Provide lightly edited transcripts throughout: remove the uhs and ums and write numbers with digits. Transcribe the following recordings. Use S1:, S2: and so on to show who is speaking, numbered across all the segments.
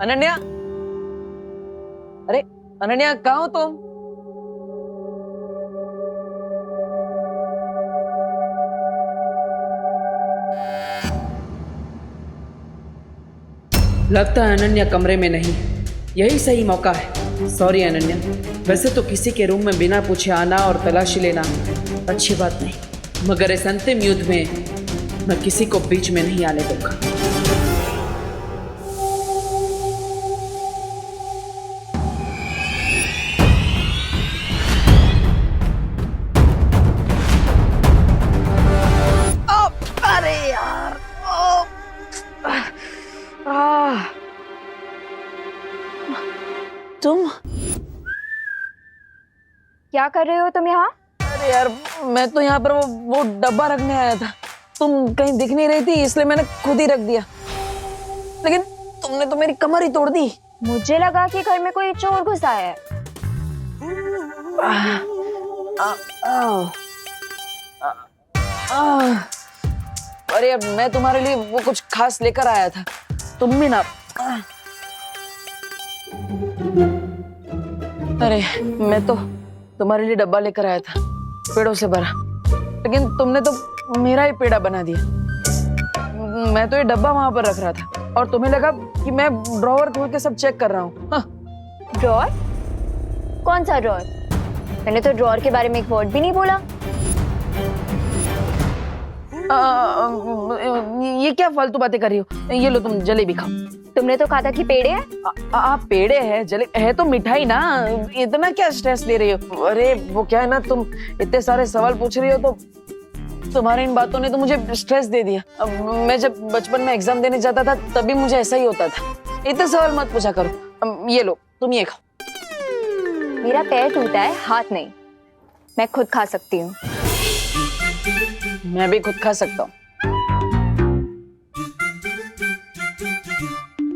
S1: अनन्या, अरे अनन्या कहाँ हो तुम?
S2: लगता है अनन्या कमरे में नहीं, यही सही मौका है। सॉरी अनन्या, वैसे तो किसी के रूम में बिना पूछे आना और तलाशी लेना अच्छी बात नहीं, मगर इस अंतिम युद्ध में मैं किसी को बीच में नहीं आने दूंगा।
S1: अरे यार, तुम
S3: क्या कर रहे हो तुम यहाँ?
S1: अरे यार, मैं तो यहाँ पर वो डब्बा रखने आया था। तुम कहीं दिख नहीं रही थी, इसलिए मैंने खुद ही रख दिया। लेकिन तुमने तो मेरी कमर ही तोड़ दी।
S3: मुझे लगा कि घर में कोई चोर घुसा है।
S1: अरे यार, मैं तुम्हारे लिए वो कुछ खास लेकर आया था। तुम भी ना। अरे मैं तो तुम्हारे लिए डब्बा लेकर आया था, पेड़ों से भरा, लेकिन तुमने तो मेरा ही पेड़ा बना दिया। मैं तो ये डब्बा वहां पर रख रहा था और तुम्हें लगा कि मैं ड्रॉवर खोल के सब चेक कर रहा हूँ।
S3: ड्रॉर? कौन सा ड्रॉर? मैंने तो ड्रॉर के बारे में एक वर्ड भी नहीं बोला।
S1: ये क्या फालतू बातें कर रही हो? ये लो, तुम जलेबी खाओ।
S3: तुमने तो कहा था कि पेड़े हैं।
S1: पेड़े है, जले है तो मिठाई ना। इतना क्या स्ट्रेस ले रही हो? अरे वो क्या है ना, तुम इतने सारे सवाल पूछ रही हो तो तुम्हारी इन बातों ने तो मुझे स्ट्रेस दे दिया। अब मैं जब बचपन में एग्जाम देने जाता था तभी मुझे ऐसा ही होता था। इतने सवाल मत पूछा करो। ये लो, तुम ये खाओ।
S3: मेरा पैर टूटा है, हाथ नहीं। मैं खुद खा सकती हूँ।
S1: मैं भी खुद खा सकता हूँ।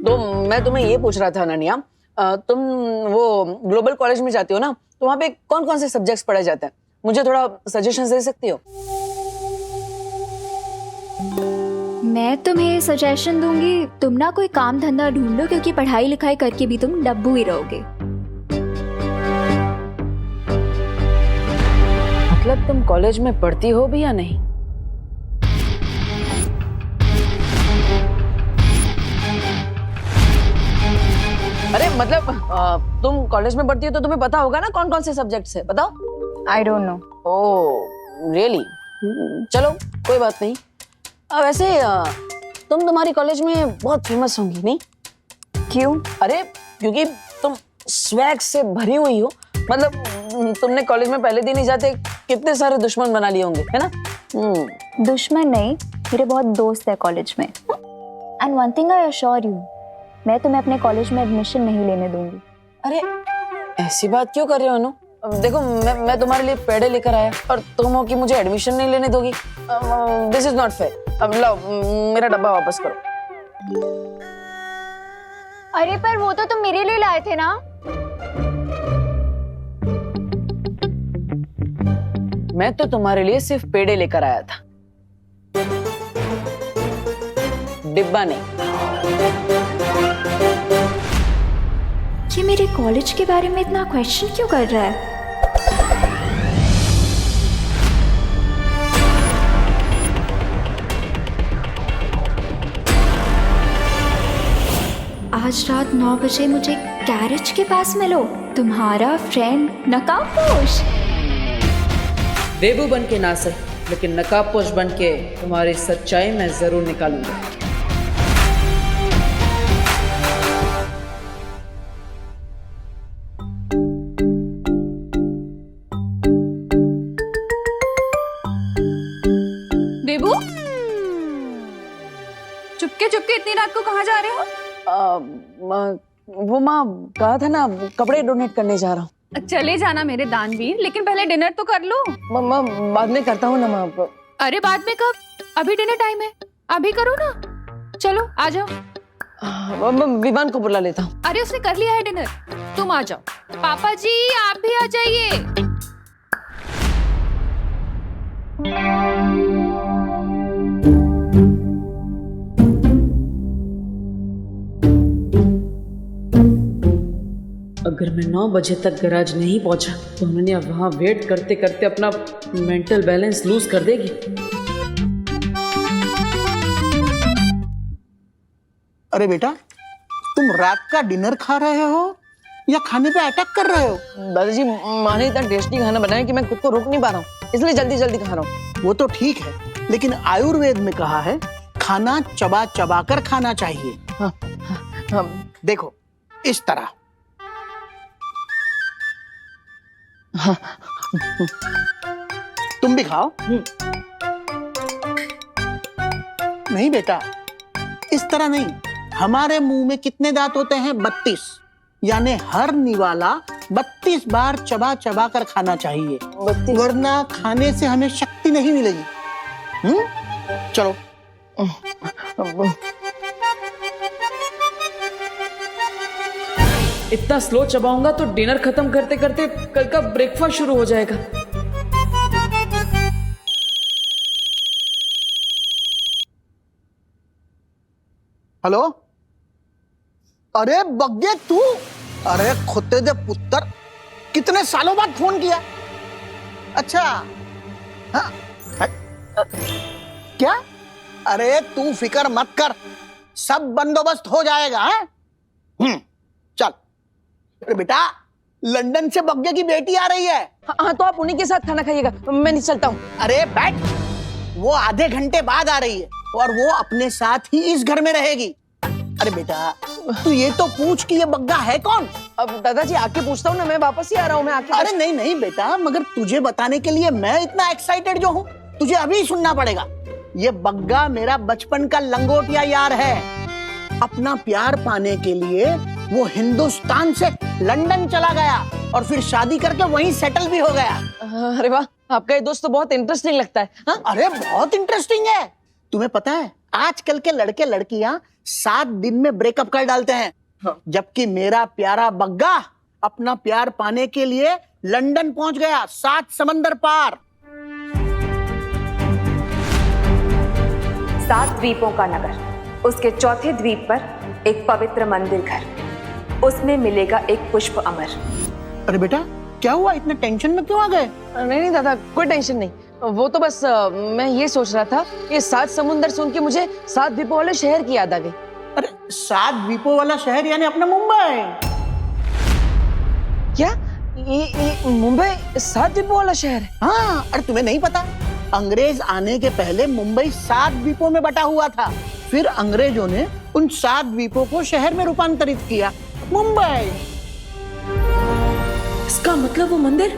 S1: तो मैं तुम्हें ये पूछ रहा था अनन्या, तुम वो ग्लोबल कॉलेज में जाती हो ना, तो वहाँ पे कौन कौन से सब्जेक्ट्स पढ़ाए जाते हैं? मुझे थोड़ा सजेशंस दे सकती हो?
S3: मैं तुम्हें सजेशन दूंगी, तुम ना कोई काम धंधा ढूंढो, क्योंकि पढ़ाई लिखाई करके भी तुम डब्बू ही रहोगे।
S1: मतलब तुम कॉलेज में पढ़ती हो भी या नहीं? अरे मतलब तुम कॉलेज में पढ़ती हो तो तुम्हें पता होगा ना कौन कौन से सब्जेक्ट्स है, बताओ।
S3: I don't know.
S1: Oh really? चलो कोई बात नहीं। वैसे तुम तुम्हारी कॉलेज में बहुत फेमस होंगी नहीं?
S3: क्यों?
S1: अरे क्योंकि तुम स्वैग से भरी हुई हो। मतलब तुमने कॉलेज में पहले दिन ही जाते कितने सारे दुश्मन बना लिए होंगे, है ना?
S3: दुश्मन नहीं, मेरे बहुत दोस्त है कॉलेज में। And one thing I assure you, मैं तुम्हें अपने कॉलेज में एडमिशन नहीं लेने दूंगी।
S1: अरे ऐसी बात क्यों कर रहे हो अनु? अब देखो, मैं तुम्हारे लिए पेड़े लेकर आया और तुम हो कि मुझे एडमिशन नहीं लेने दोगी। This is not fair. अब लाओ, मेरा डब्बा वापस करो।
S3: अरे पर वो तो तुम मेरे लिए लाए थे ना।
S1: मैं तो तुम्हारे लिए सिर्फ पेड़े लेकर आया था, डिब्बा नहीं।
S3: ये मेरे कॉलेज के बारे में इतना क्वेश्चन क्यों कर रहा है? आज रात 9 बजे मुझे गैरेज के पास मिलो, तुम्हारा फ्रेंड नकाबपोश।
S2: देबू बन के ना सही, लेकिन नकाबपोश बन के तुम्हारी सच्चाई मैं जरूर निकालूंगा।
S4: देबू, चुपके चुपके इतनी रात को कहाँ जा रहे हो?
S1: वो माँ कहा था ना, कपड़े डोनेट करने जा रहा हूँ।
S4: चले जाना मेरे दानवीर, लेकिन पहले डिनर तो कर लो।
S1: माँ बाद में करता हूँ ना माँ।
S4: अरे बाद में कब? अभी डिनर टाइम है, अभी करो ना। चलो आ जाओ।
S1: मैं विमान को बुला लेता हूँ।
S4: अरे उसने कर लिया है डिनर, तुम आ जाओ। पापा जी आप भी आ जाइए।
S2: अगर मैं 9 बजे तक गैराज नहीं पहुंचा तो अनन्या वहां वेट करते करते अपना मेंटल बैलेंस लूज कर देगी।
S5: अरे बेटा, तुम रात का डिनर खा रहे हो या खाने पे अटैक कर रहे हो?
S1: दादाजी, माँ ने इतना टेस्टी खाना बनाया कि मैं खुद को रोक नहीं पा रहा हूँ, इसलिए जल्दी जल्दी खा रहा हूँ।
S5: वो तो ठीक है, लेकिन आयुर्वेद में कहा है खाना चबा चबा कर खाना चाहिए।
S1: हाँ, हाँ,
S5: देखो इस तरह।
S1: हाँ,
S5: तुम भी खाओ। नहीं बेटा, इस तरह नहीं। हमारे मुंह में कितने दांत होते हैं? 32। यानी हर निवाला 32 बार चबा चबा कर खाना चाहिए, वरना खाने से हमें शक्ति नहीं मिलेगी। चलो।
S2: इतना स्लो चबाऊंगा तो डिनर खत्म करते करते कल का ब्रेकफास्ट शुरू हो जाएगा।
S5: हेलो, अरे बग्गे तू, अरे खुदे दे पुत्र, कितने सालों बाद फोन किया? अच्छा, हाँ, क्या? अरे तू फिक्र मत कर, सब बंदोबस्त हो जाएगा। चल। अरे बेटा, लंदन से बग्गे की बेटी आ रही है।
S1: हाँ, तो आप उन्हीं के साथ खाना खाइएगा, मैं नहीं चलता हूँ।
S5: अरे बैठ, वो आधे घंटे बाद आ रही है और वो अपने साथ ही इस घर में रहेगी। अरे बेटा, तू ये तो पूछ कि ये बग्गा है कौन?
S1: अब दादाजी आके पूछता हूँ ना, मैं वापस ही आ रहा हूँ, मैं आके।
S5: अरे नहीं नहीं बेटा, मगर तुझे बताने के लिए मैं इतना एक्साइटेड जो हूँ, तुझे अभी सुनना पड़ेगा। ये बग्गा मेरा बचपन का लंगोटिया यार है। अपना प्यार पाने के लिए वो हिंदुस्तान से लंदन चला गया और फिर शादी करके वहीं सेटल भी हो गया।
S1: अरे वाह, आपका ये दोस्त तो बहुत इंटरेस्टिंग लगता है। हाँ?
S5: अरे बहुत इंटरेस्टिंग है। तुम्हें पता है, आजकल के लड़के लड़कियां 7 दिन में ब्रेकअप कर डालते हैं। हाँ। जबकि मेरा प्यारा बग्गा अपना प्यार पाने के लिए लंदन पहुंच गया, 7 समंदर पार।
S3: 7 द्वीपों का नगर, उसके चौथे द्वीप पर एक पवित्र मंदिर घर, उसमें मिलेगा एक पुष्प अमर।
S5: अरे बेटा, क्या हुआ? इतने टेंशन में क्यों आ गए?
S1: नहीं नहीं दादा, कोई टेंशन नहीं। वो तो बस मैं ये सोच रहा था, ये 7 समुंदर सुन के मुझे 7 द्वीपों वाले शहर की याद आ गई।
S5: अरे 7 द्वीपों वाला शहर यानी अपना मुंबई।
S1: क्या ये मुंबई 7 द्वीपों वाला शहर है?
S5: हाँ, अरे तुम्हें नहीं पता? अंग्रेज आने के पहले मुंबई 7 द्वीपों में बटा हुआ था। फिर अंग्रेजों ने उन 7 द्वीपों को शहर में रूपांतरित किया, मुंबई।
S2: इसका मतलब वो मंदिर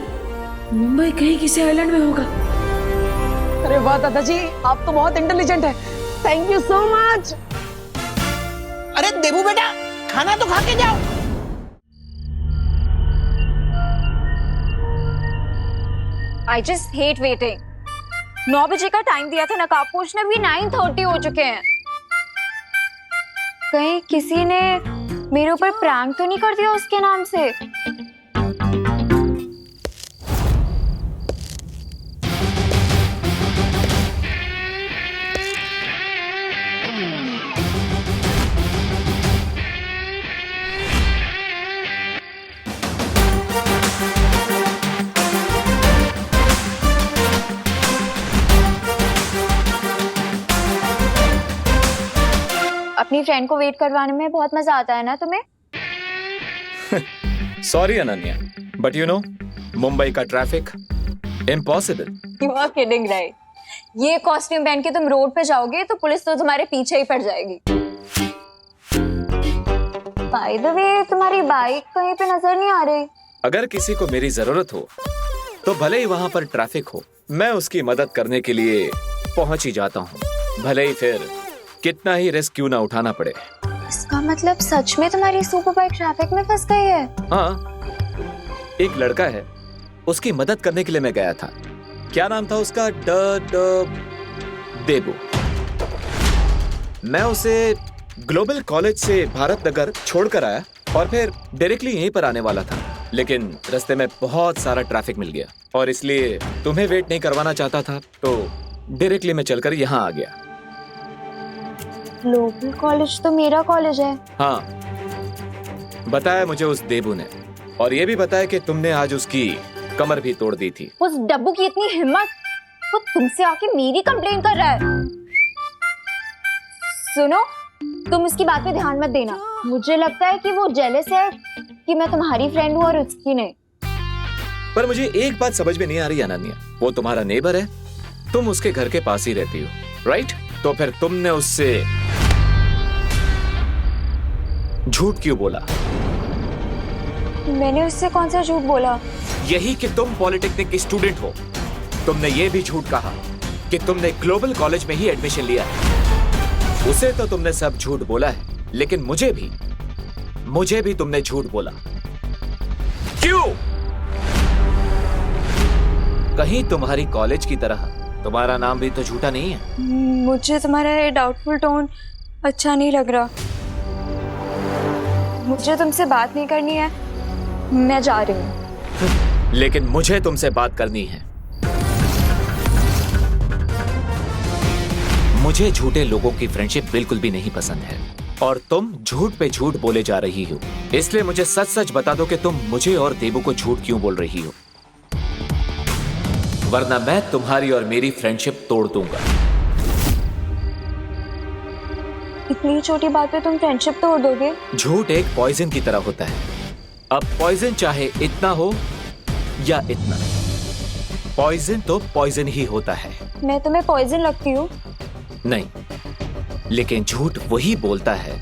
S2: मुंबई कहीं किसी आइलैंड में होगा।
S1: अरे वाह दादाजी, आप तो बहुत इंटेलिजेंट है। Thank you so much.
S5: अरे देबू बेटा, खाना तो खा के जाओ।
S3: I just hate waiting. 9 बजे का टाइम दिया था नकाब पोछने, भी 9:30 हो चुके हैं। कहीं किसी ने मेरे ऊपर प्रैंक तो नहीं कर दिया उसके नाम से? अपनी फ्रेंड को वेट करवाने में बहुत मजा आता है ना तुम्हें?
S6: Sorry Ananya, but you know, Mumbai का traffic impossible.
S3: You are kidding right? ये कॉस्ट्यूम पहन के तुम रोड पे जाओगे तो पुलिस तो तुम्हारे पीछे ही पड़ जाएगी। बाय द वे, तुम्हारी बाइक कहीं पे नजर नहीं आ रही।
S6: अगर किसी को मेरी जरूरत हो तो भले ही वहां पर ट्रैफिक हो, मैं उसकी मदद करने के लिए पहुंच ही जाता हूँ, भले ही फिर कितना ही रिस्क क्यों ना उठाना पड़े।
S3: इसका मतलब सच में तुम्हारी सुपर बाइक ट्रैफिक में फंस गई है?
S6: हाँ, एक लड़का है, उसकी मदद करने के लिए मैं गया था। क्या नाम था उसका? देबू। मैं उसे ग्लोबल कॉलेज से भारत नगर छोड़कर आया और फिर डायरेक्टली यहीं पर आने वाला था, लेकिन रास्ते में बहुत सारा ट्रैफिक मिल गया और इसलिए तुम्हें वेट नहीं करवाना चाहता था, तो डायरेक्टली मैं चलकर यहाँ आ गया।
S3: ग्लोबल कॉलेज तो मेरा कॉलेज है।
S6: हाँ, बताया मुझे उस देबू ने। और ये भी बताया कि तुमने आज उसकी कमर भी तोड़ दी थी।
S3: उस डब्बू की इतनी हिम्मत, वो तुमसे आके मेरी कंप्लेन कर रहा है। सुनो, तुम उसकी बात पे ध्यान मत देना। मुझे लगता है कि वो जेलस है कि मैं तुम्हारी फ्रेंड हूँ और उसकी नहीं।
S6: पर मुझे एक बात समझ में नहीं आ रही अनन्या, वो तुम्हारा नेबर है, तुम उसके घर के पास ही रहती हो, राइट? तो फिर तुमने उससे झूठ क्यों बोला?
S3: मैंने उससे कौन सा झूठ बोला?
S6: यही कि तुम पॉलिटेक्निक की स्टूडेंट हो। तुमने ये भी झूठ कहा कि तुमने ग्लोबल कॉलेज में ही एडमिशन लिया है। उसे तो तुमने सब झूठ बोला है, लेकिन मुझे भी तुमने झूठ बोला। क्यों? कहीं तुम्हारी कॉलेज की तरह तुम्हारा नाम भी तो झूठा नहीं है।
S3: मुझे तुम्हारा ये डाउटफुल टोन अच्छा नहीं लग रहा। मुझे तुमसे बात नहीं करनी है, मैं जा रही हूँ।
S6: लेकिन मुझे तुमसे बात करनी है। मुझे झूठे लोगों की फ्रेंडशिप बिल्कुल भी नहीं पसंद है, और तुम झूठ पे झूठ बोले जा रही हो। इसलिए मुझे सच सच बता दो कि तुम मुझे और देबू को झूठ क्यों बोल रही हो, वरना मैं तुम्हारी और मेरी फ्रेंडशिप तोड़ दूंगा।
S3: इतनी छोटी बात पे तुम फ्रेंडशिप तोड़ दोगे?
S6: झूठ एक पॉइजन की तरह होता है। अब पॉइजन चाहे इतना हो या इतना, पॉइजन तो पॉइजन ही होता है।
S3: मैं तुम्हें पॉइजन लगती हूँ?
S6: नहीं, लेकिन झूठ वही बोलता है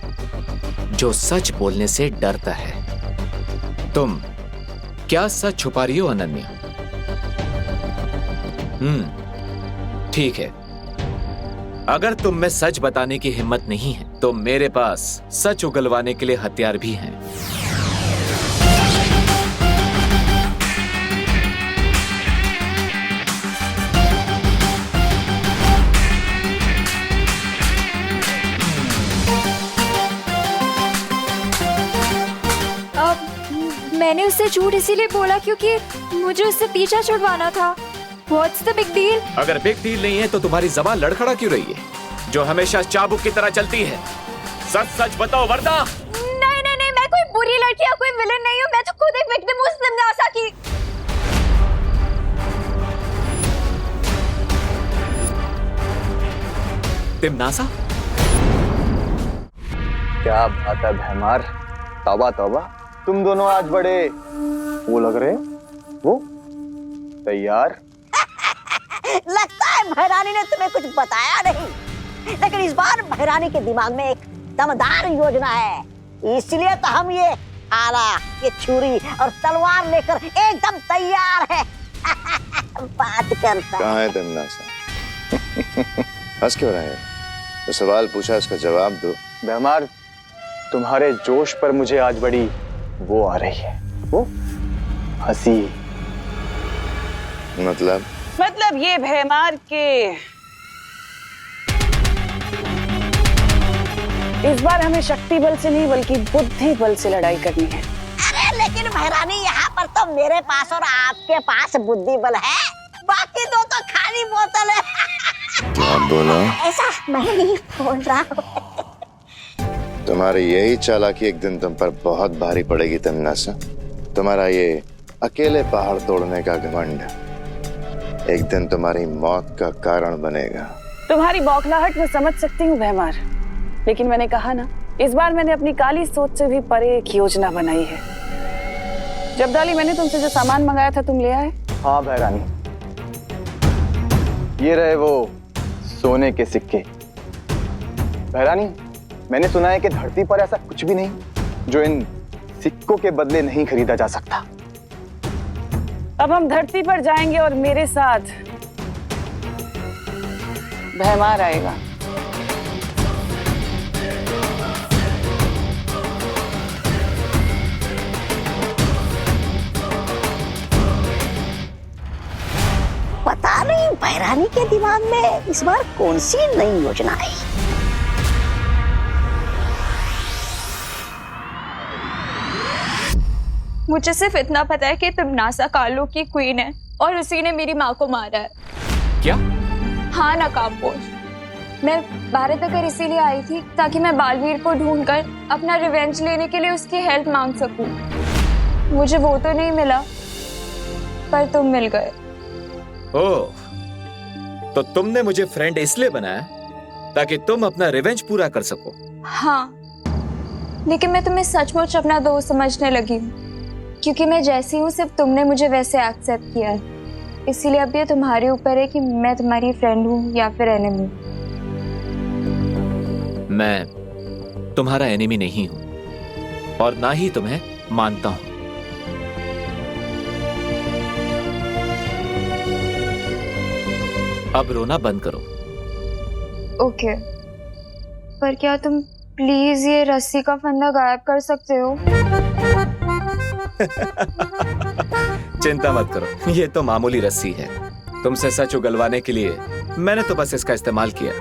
S6: जो सच बोलने से डरता है। तुम क्या सच छुपा रही हो अनन्या? ठीक है, अगर तुम में सच बताने की हिम्मत नहीं है तो मेरे पास सच उगलवाने के लिए हथियार भी हैं।
S3: मैंने उससे झूठ इसीलिए बोला क्योंकि मुझे उससे पीछा छुड़वाना था। What's the big deal?
S6: अगर बिग डील नहीं है तो तुम्हारी जबान लड़खड़ा क्यों रही है, जो हमेशा चाबुक की तरह चलती है? सच सच बताओ वरना।
S3: नहीं नहीं नहीं, मैं कोई बुरी लड़की या कोई विलन नहीं हूँ। मैं तो खुद एक विक्टिम हूँ उस तिमनासा की।
S6: तिमनासा?
S7: क्या बात है भैमार, तौबा तौबा, तुम दोनों आज बड़े वो लग रहे हो। वो तैयार?
S8: लगता है भैरानी ने तुम्हें कुछ बताया नहीं, लेकिन इस बार भैरानी के दिमाग में एक दमदार योजना है, इसलिए तो हम ये आला, ये छुरी और तलवार लेकर एकदम तैयार है। बात करता
S7: कहाँ है तिमनासा? हंस क्यों रहे हैं? तो सवाल पूछा, उसका जवाब दो। भैमार, तुम्हारे जोश पर मुझे आज बड़ी वो आ रही है, वो हंसी।
S1: मतलब ये भैमार के इस बार हमें शक्ति बल से नहीं बल्कि बुद्धि बल से लड़ाई करनी है।
S8: अरे लेकिन भैरानी, यहाँ पर तो मेरे पास और आपके पास बुद्धि बल है, बाकी दो तो खाली बोतल है।
S7: क्या बोला?
S8: ऐसा मैं नहीं बोल रहा हूँ।
S7: तुम्हारी यही चालाकी एक दिन तुम पर बहुत भारी पड़ेगी तिमनासा। तुम्हारा ये अकेले पहाड़ तोड़ने का घमंड एक दिन तुम्हारी मौत का कारण बनेगा।
S1: तुम्हारी बौखलाहट में समझ सकती हूँ भैमार, लेकिन मैंने कहा ना, इस बार मैंने अपनी काली सोच से भी परे एक योजना बनाई है। जब डाली मैंने तुमसे जो सामान मंगाया था तुम ले आए?
S7: हाँ भैरानी, ये रहे वो सोने के सिक्के। भैरानी, मैंने सुना है कि धरती पर ऐसा कुछ भी नहीं जो इन सिक्कों के बदले नहीं खरीदा जा सकता।
S1: अब हम धरती पर जाएंगे और मेरे साथ भैमार आएगा।
S8: पता नहीं भैरानी के दिमाग में इस बार कौन सी नई योजना आई।
S3: मुझे सिर्फ इतना पता है कि तिमनासा कालो की क्वीन है और उसी ने मेरी माँ को मारा है।
S6: क्या?
S3: हाँ नकाबपोश, मैं भारत नगर इसीलिए आई थी ताकि मैं बालवीर को ढूंढकर अपना रिवेंज लेने के लिए उसकी हेल्प मांग सकूं। मुझे वो तो नहीं मिला, पर तुम मिल गए।
S6: ओह, तो तुमने मुझे फ्रेंड इसलिए बनाया ताकि तुम अपना रिवेंज पूरा कर सको।
S3: हाँ, लेकिन मैं तुम्हें सचमुच अपना दोस्त समझने लगी हूँ, क्योंकि मैं जैसी हूँ सिर्फ तुमने मुझे वैसे एक्सेप्ट किया है। इसीलिए अब ये तुम्हारे ऊपर है कि मैं तुम्हारी फ्रेंड हूँ या फिर एनिमी।
S6: मैं तुम्हारा एनिमी नहीं हूं और ना ही तुम्हें मानता हूं। अब रोना बंद करो।
S3: ओके, पर क्या तुम प्लीज ये रस्सी का फंदा गायब कर सकते हो?
S6: चिंता मत करो, ये तो मामूली रस्सी है। तुमसे सच उगलवाने के लिए मैंने तो बस इसका इस्तेमाल किया।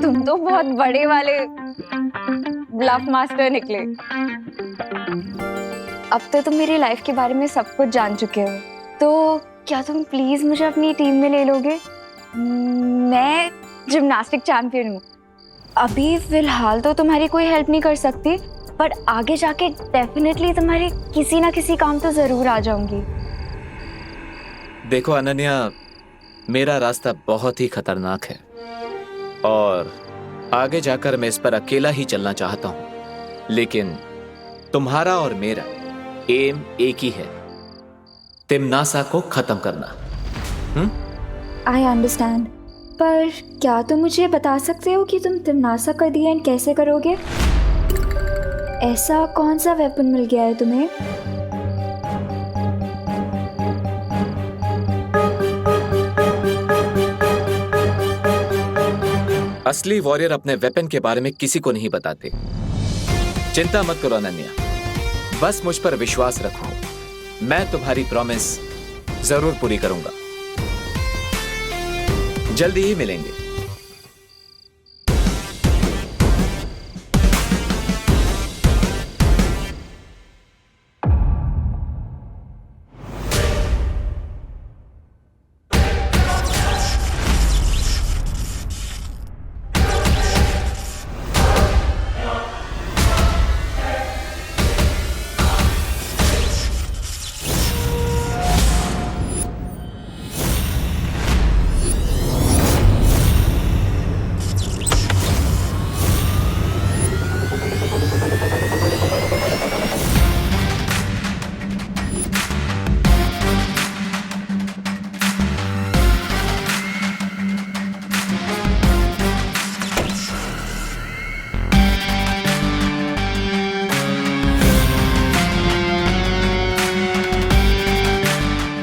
S3: तुम तो बहुत बड़े वाले ब्लफ मास्टर निकले। अब तो तुम मेरी लाइफ के बारे में सब कुछ जान चुके हो, तो क्या तुम प्लीज मुझे अपनी टीम में ले लोगे? मैं जिम्नास्टिक चैंपियन हूँ। अभी फिलहाल तो तुम्हारी कोई हेल्प नहीं कर सकती, पर आगे जाके डेफिनेटली तुम्हारे किसी ना किसी काम तो जरूर आ जाऊंगी।
S6: देखो अनन्या, मेरा रास्ता बहुत ही खतरनाक है और आगे जाकर मैं इस पर अकेला ही चलना चाहता हूं, लेकिन तुम्हारा और मेरा एम एक ही है, तिम्नासा को खत्म करना।
S3: आई अंडरस्टैंड, पर क्या तुम मुझे बता सकते हो कि तुम तिम्नासा का दी एंड कैसे करोगे? ऐसा कौन सा वेपन मिल गया है तुम्हें?
S6: असली वॉरियर अपने वेपन के बारे में किसी को नहीं बताते। चिंता मत करो अनन्या, बस मुझ पर विश्वास रखो, मैं तुम्हारी प्रॉमिस जरूर पूरी करूंगा। जल्दी ही मिलेंगे।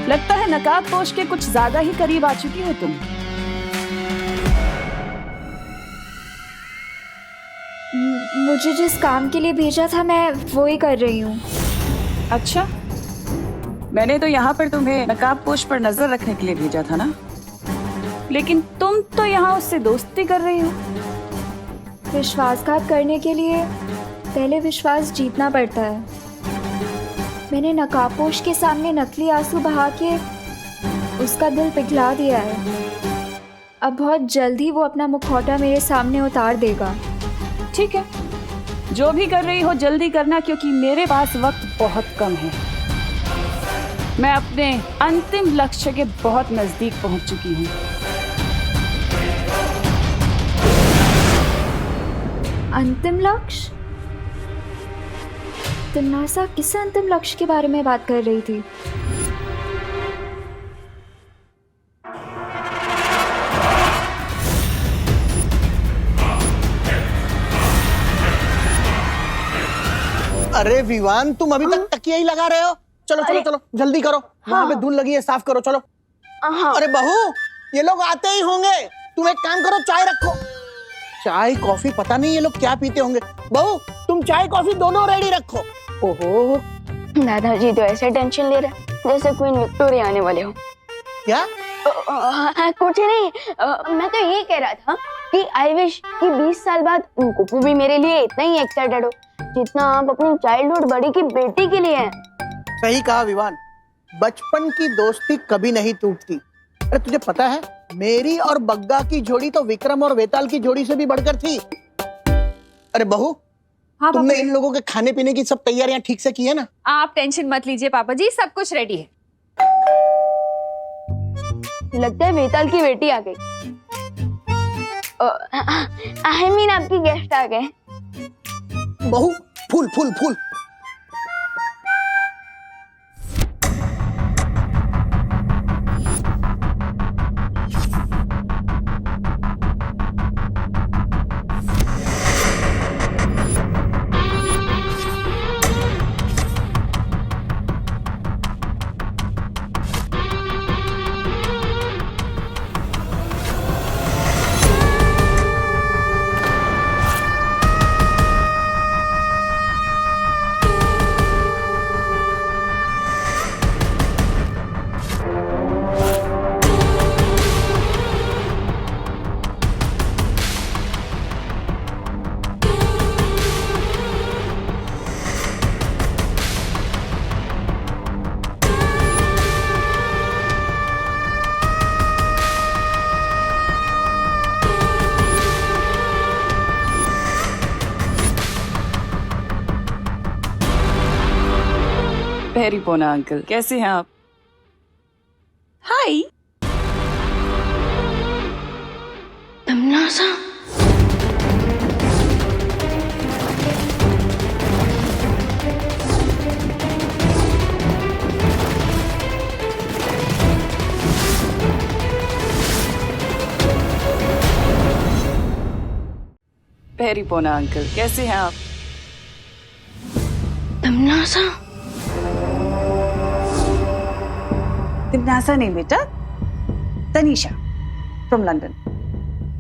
S9: लगता है नकाबपोश के कुछ ज्यादा ही करीब आ चुकी हो तुम।
S3: मुझे जिस काम के लिए भेजा था मैं वो ही कर रही हूँ।
S9: अच्छा, मैंने तो यहाँ पर तुम्हें नकाबपोश पर नजर रखने के लिए भेजा था ना, लेकिन तुम तो यहाँ उससे दोस्ती कर रही हो।
S3: विश्वासघात करने के लिए पहले विश्वास जीतना पड़ता है। मैंने नकाबपोश के सामने नकली आंसू बहा के उसका दिल पिघला दिया है। अब बहुत जल्दी वो अपना मुखौटा मेरे सामने उतार देगा।
S9: ठीक है, जो भी कर रही हो जल्दी करना, क्योंकि मेरे पास वक्त बहुत कम है। मैं अपने अंतिम लक्ष्य के बहुत नजदीक पहुंच चुकी हूँ।
S3: अंतिम लक्ष्य? तिम्नासा किस अंतिम लक्ष्य के बारे में बात कर रही थी?
S5: अरे विवान, तुम अभी तक तकिया ही लगा रहे हो? चलो चलो चलो, जल्दी करो। वहां पे धूल लगी है, साफ करो। चलो। अरे बहू, ये लोग आते ही होंगे। तुम एक काम करो, चाय रखो। चाय कॉफी पता नहीं ये लोग क्या पीते होंगे। बहू, तुम चाय कॉफी दोनों रेडी रखो। ओहो,
S3: दादाजी तो ऐसे टेंशन ले रहे जैसे क्वीन विक्टोरिया आने वाले हो।
S5: क्या?
S3: कुछ नहीं, मैं तो ये कह रहा था कि आई विश कि 20 साल बाद कुप्पू भी मेरे लिए इतना ही एक्साइटेड हो जितना आप अपनी चाइल्डहुड बड़ी की बेटी के लिए हैं।
S5: सही कहा विवान, बचपन की दोस्ती कभी नहीं टूटती। अरे तुझे पता है, मेरी और बग्गा की जोड़ी तो विक्रम और वेताल की जोड़ी से भी बढ़कर थी। अरे बहू,
S9: हाँ
S5: तुमने
S9: पापा
S5: इन लोगों के खाने पीने की सब तैयारियां ठीक से की है ना?
S9: आप टेंशन मत लीजिए पापा जी, सब कुछ रेडी है।
S3: लगता है बेताल की बेटी आ गई। आई मीन आपकी गेस्ट आ गए।
S5: बहू, फूल फूल फूल।
S9: वेरी पोना अंकल, कैसे हैं आप? हाय।
S3: तमन्ना
S9: वेरी पोना अंकल, कैसे हैं आप? तिमनासा नहीं बेटा, तनीषा फ्रॉम लंदन।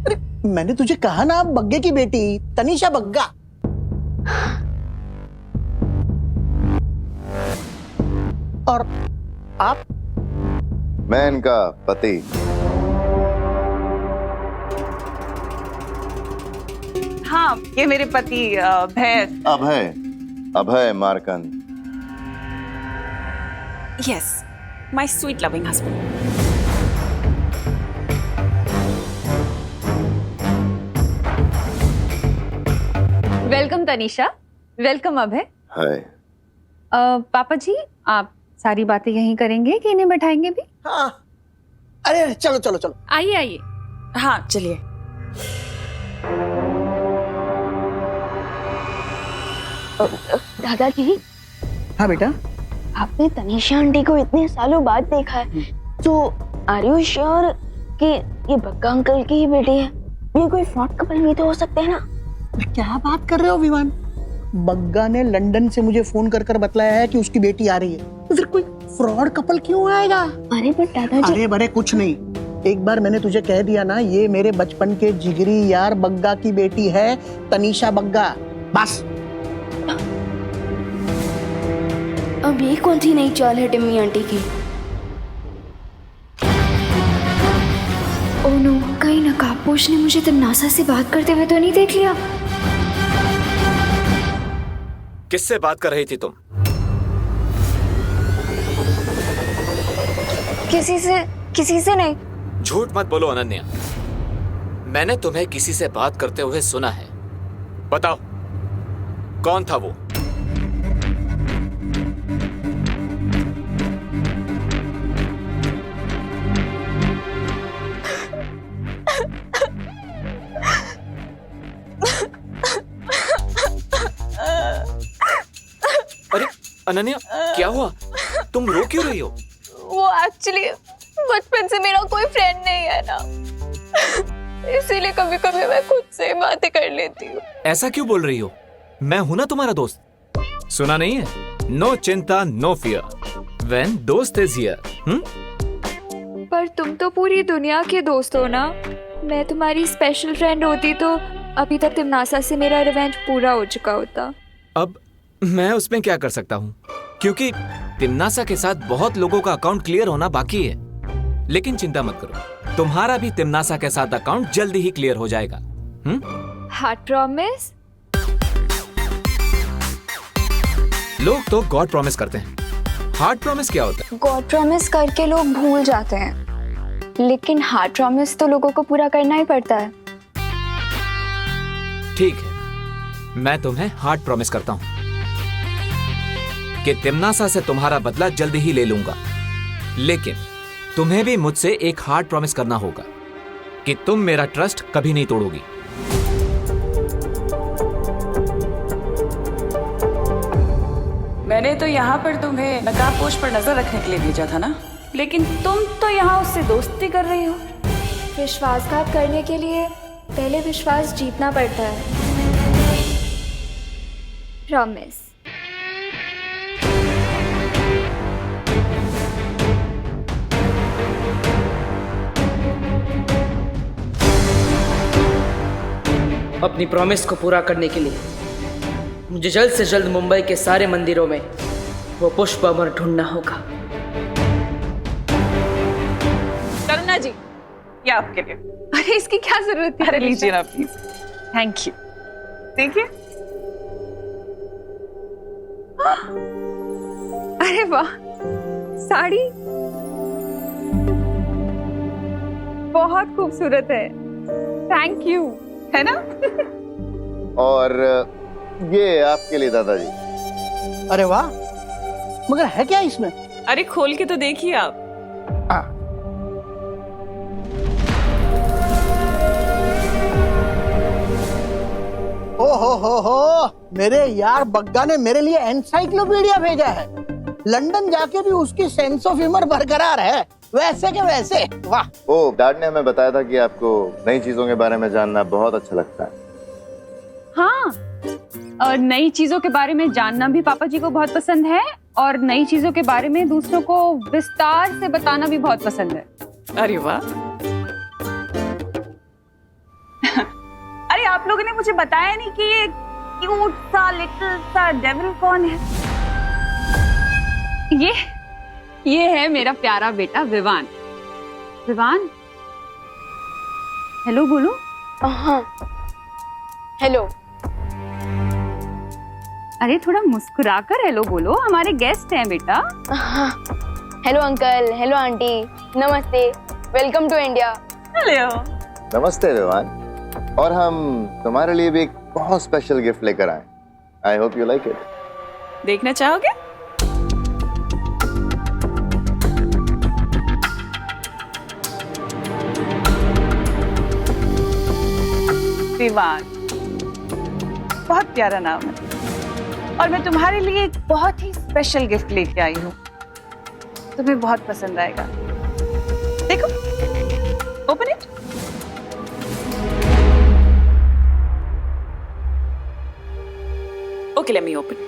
S5: अरे मैंने तुझे कहा ना, बग्गे की बेटी तनीषा बग्गा। और आप?
S7: मैं इनका पति।
S9: हाँ, ये मेरे पति
S7: Abhay, Abhay Markand.
S9: Yes, my sweet loving husband. Welcome Tanisha, welcome Abhay.
S7: Hi.
S9: पापा जी, आप सारी बातें यहीं करेंगे कि इन्हें बैठाएंगे भी?
S5: हाँ, अरे चलो चलो चलो।
S9: आइए आइए। हाँ चलिए।
S3: दादाजी,
S5: हाँ बेटा।
S3: आपने तनीषा आंटी को इतने सालों बाद देखा है, तो आर यू श्योर कि ये बग्गा अंकल की ही बेटी है? ये कोई फ्रॉड कपल भी तो हो सकते हैं ना?
S5: क्या बात कर रहे हो विमान? बग्गा ने लंदन से मुझे फोन कर कर बतलाया है कि उसकी बेटी आ रही है, तो फिर कोई फ्रॉड कपल क्यों आएगा?
S3: अरे बट दादाजी,
S5: अरे बड़े कुछ नहीं। एक बार मैंने तुझे कह दिया ना, ये मेरे बचपन के जिगरी यार बग्गा की बेटी है, तनीषा बग्गा। बस।
S3: अब ये कौन सी नई चाल है टिम्मी आंटी की? ओह नो, कहीं नकाबपोश ने मुझे तमन्ना से बात करते हुए तो नहीं देख लिया?
S6: किससे बात कर रही थी तुम?
S3: किसी से नहीं।
S6: झूठ मत बोलो अनन्या, मैंने तुम्हें किसी से बात करते हुए सुना है। बताओ कौन था वो? अरे अनन्या, क्या हुआ? तुम रो क्यों रही हो?
S3: वो एक्चुअली बचपन से मेरा कोई फ्रेंड नहीं है ना, इसीलिए कभी कभी मैं खुद से बातें कर लेती हूँ।
S6: ऐसा क्यों बोल रही हो? मैं हूं ना तुम्हारा दोस्त। सुना नहीं है? नो चिंता नो फियर व्हेन दोस्त इज हियर।
S3: पर तुम तो पूरी दुनिया के दोस्त हो ना। मैं तुम्हारी स्पेशल फ्रेंड होती तो अभी तक तिमनासा से मेरा रिवेंज पूरा हो चुका होता।
S6: अब मैं उसमें क्या कर सकता हूँ, क्योंकि तिमनासा के साथ बहुत लोगों का अकाउंट क्लियर होना बाकी है। लेकिन चिंता मत करो, तुम्हारा भी तिमनासा के साथ अकाउंट जल्दी ही क्लियर हो जाएगा।
S3: Heart promise?
S6: लोग तो गॉड प्रॉमिस करते हैं, हार्ट प्रॉमिस क्या होता है?
S3: गॉड प्रॉमिस करके लोग भूल जाते हैं, लेकिन हार्ट प्रॉमिस तो लोगों को पूरा करना ही पड़ता है।
S6: ठीक है, मैं तुम्हें हार्ड प्रॉमिस करता हूं कि तिम्नासा से तुम्हारा बदला जल्द ही ले लूंगा, लेकिन तुम्हें भी मुझसे एक हार्ड प्रॉमिस करना होगा कि तुम मेरा ट्रस्ट कभी नहीं तोड़ोगी।
S9: मैंने तो यहाँ पर तुम्हें नकाबपोश पर नजर रखने के लिए भेजा था ना, लेकिन तुम तो यहाँ उससे दोस्ती कर रही हो।
S3: विश्वासघात करने के लिए पहले विश्वास जीतना पड़ता है। प्रॉमिस।
S2: अपनी प्रॉमिस को पूरा करने के लिए मुझे जल्द से जल्द मुंबई के सारे मंदिरों में वो पुष्प अमर ढूंढना होगा।
S9: करुणा जी, ये आपके लिए।
S4: अरे इसकी क्या जरूरत है?
S9: अरे लीजिए ना प्लीज। Thank you. देखिए।
S4: अरे वाह, साड़ी बहुत खूबसूरत है। Thank you.
S9: है ना?
S7: और ये आपके लिए दादाजी।
S5: अरे वाह, मगर है क्या इसमें?
S9: अरे खोल के तो देखिए आप।
S5: ओ हो, मेरे यार बग्गा ने मेरे लिए एनसाइक्लोपीडिया भेजा है। लंदन जाके भी उसकी सेंस ऑफ ह्यूमर बरकरार है, वैसे के वैसे। वाह।
S7: ओ, डैड ने हमें बताया था कि आपको नई चीजों के बारे में जानना बहुत अच्छा लगता है।
S9: हाँ, और नई चीजों के बारे में जानना भी पापा जी को बहुत पसंद है, और नई चीजों के बारे में दूसरों को विस्तार से बताना भी बहुत पसंद है। अरे वाह। अरे आप लोगों ने मुझे बताया नहीं कि ये क्यूट सा लिटिल सा डेविल कौन है। ये है मेरा प्यारा बेटा विवान। विवान, हेलो बोलो।
S3: हाँ, हेलो।
S9: अरे थोड़ा मुस्कुराकर हेलो बोलो, हमारे गेस्ट हैं बेटा।
S3: हाँ, हेलो अंकल, हेलो आंटी, नमस्ते, वेलकम टू इंडिया।
S9: हेलो।
S7: नमस्ते विवान, और हम तुम्हारे लिए भी एक बहुत स्पेशल गिफ्ट लेकर आए। I hope you like it.
S9: देखना चाहोगे? विवान, बहुत प्यारा नाम है, और मैं तुम्हारे लिए एक बहुत ही स्पेशल गिफ्ट लेके आई हूँ। तुम्हें बहुत पसंद आएगा। देखो, open it. Okay, let me open.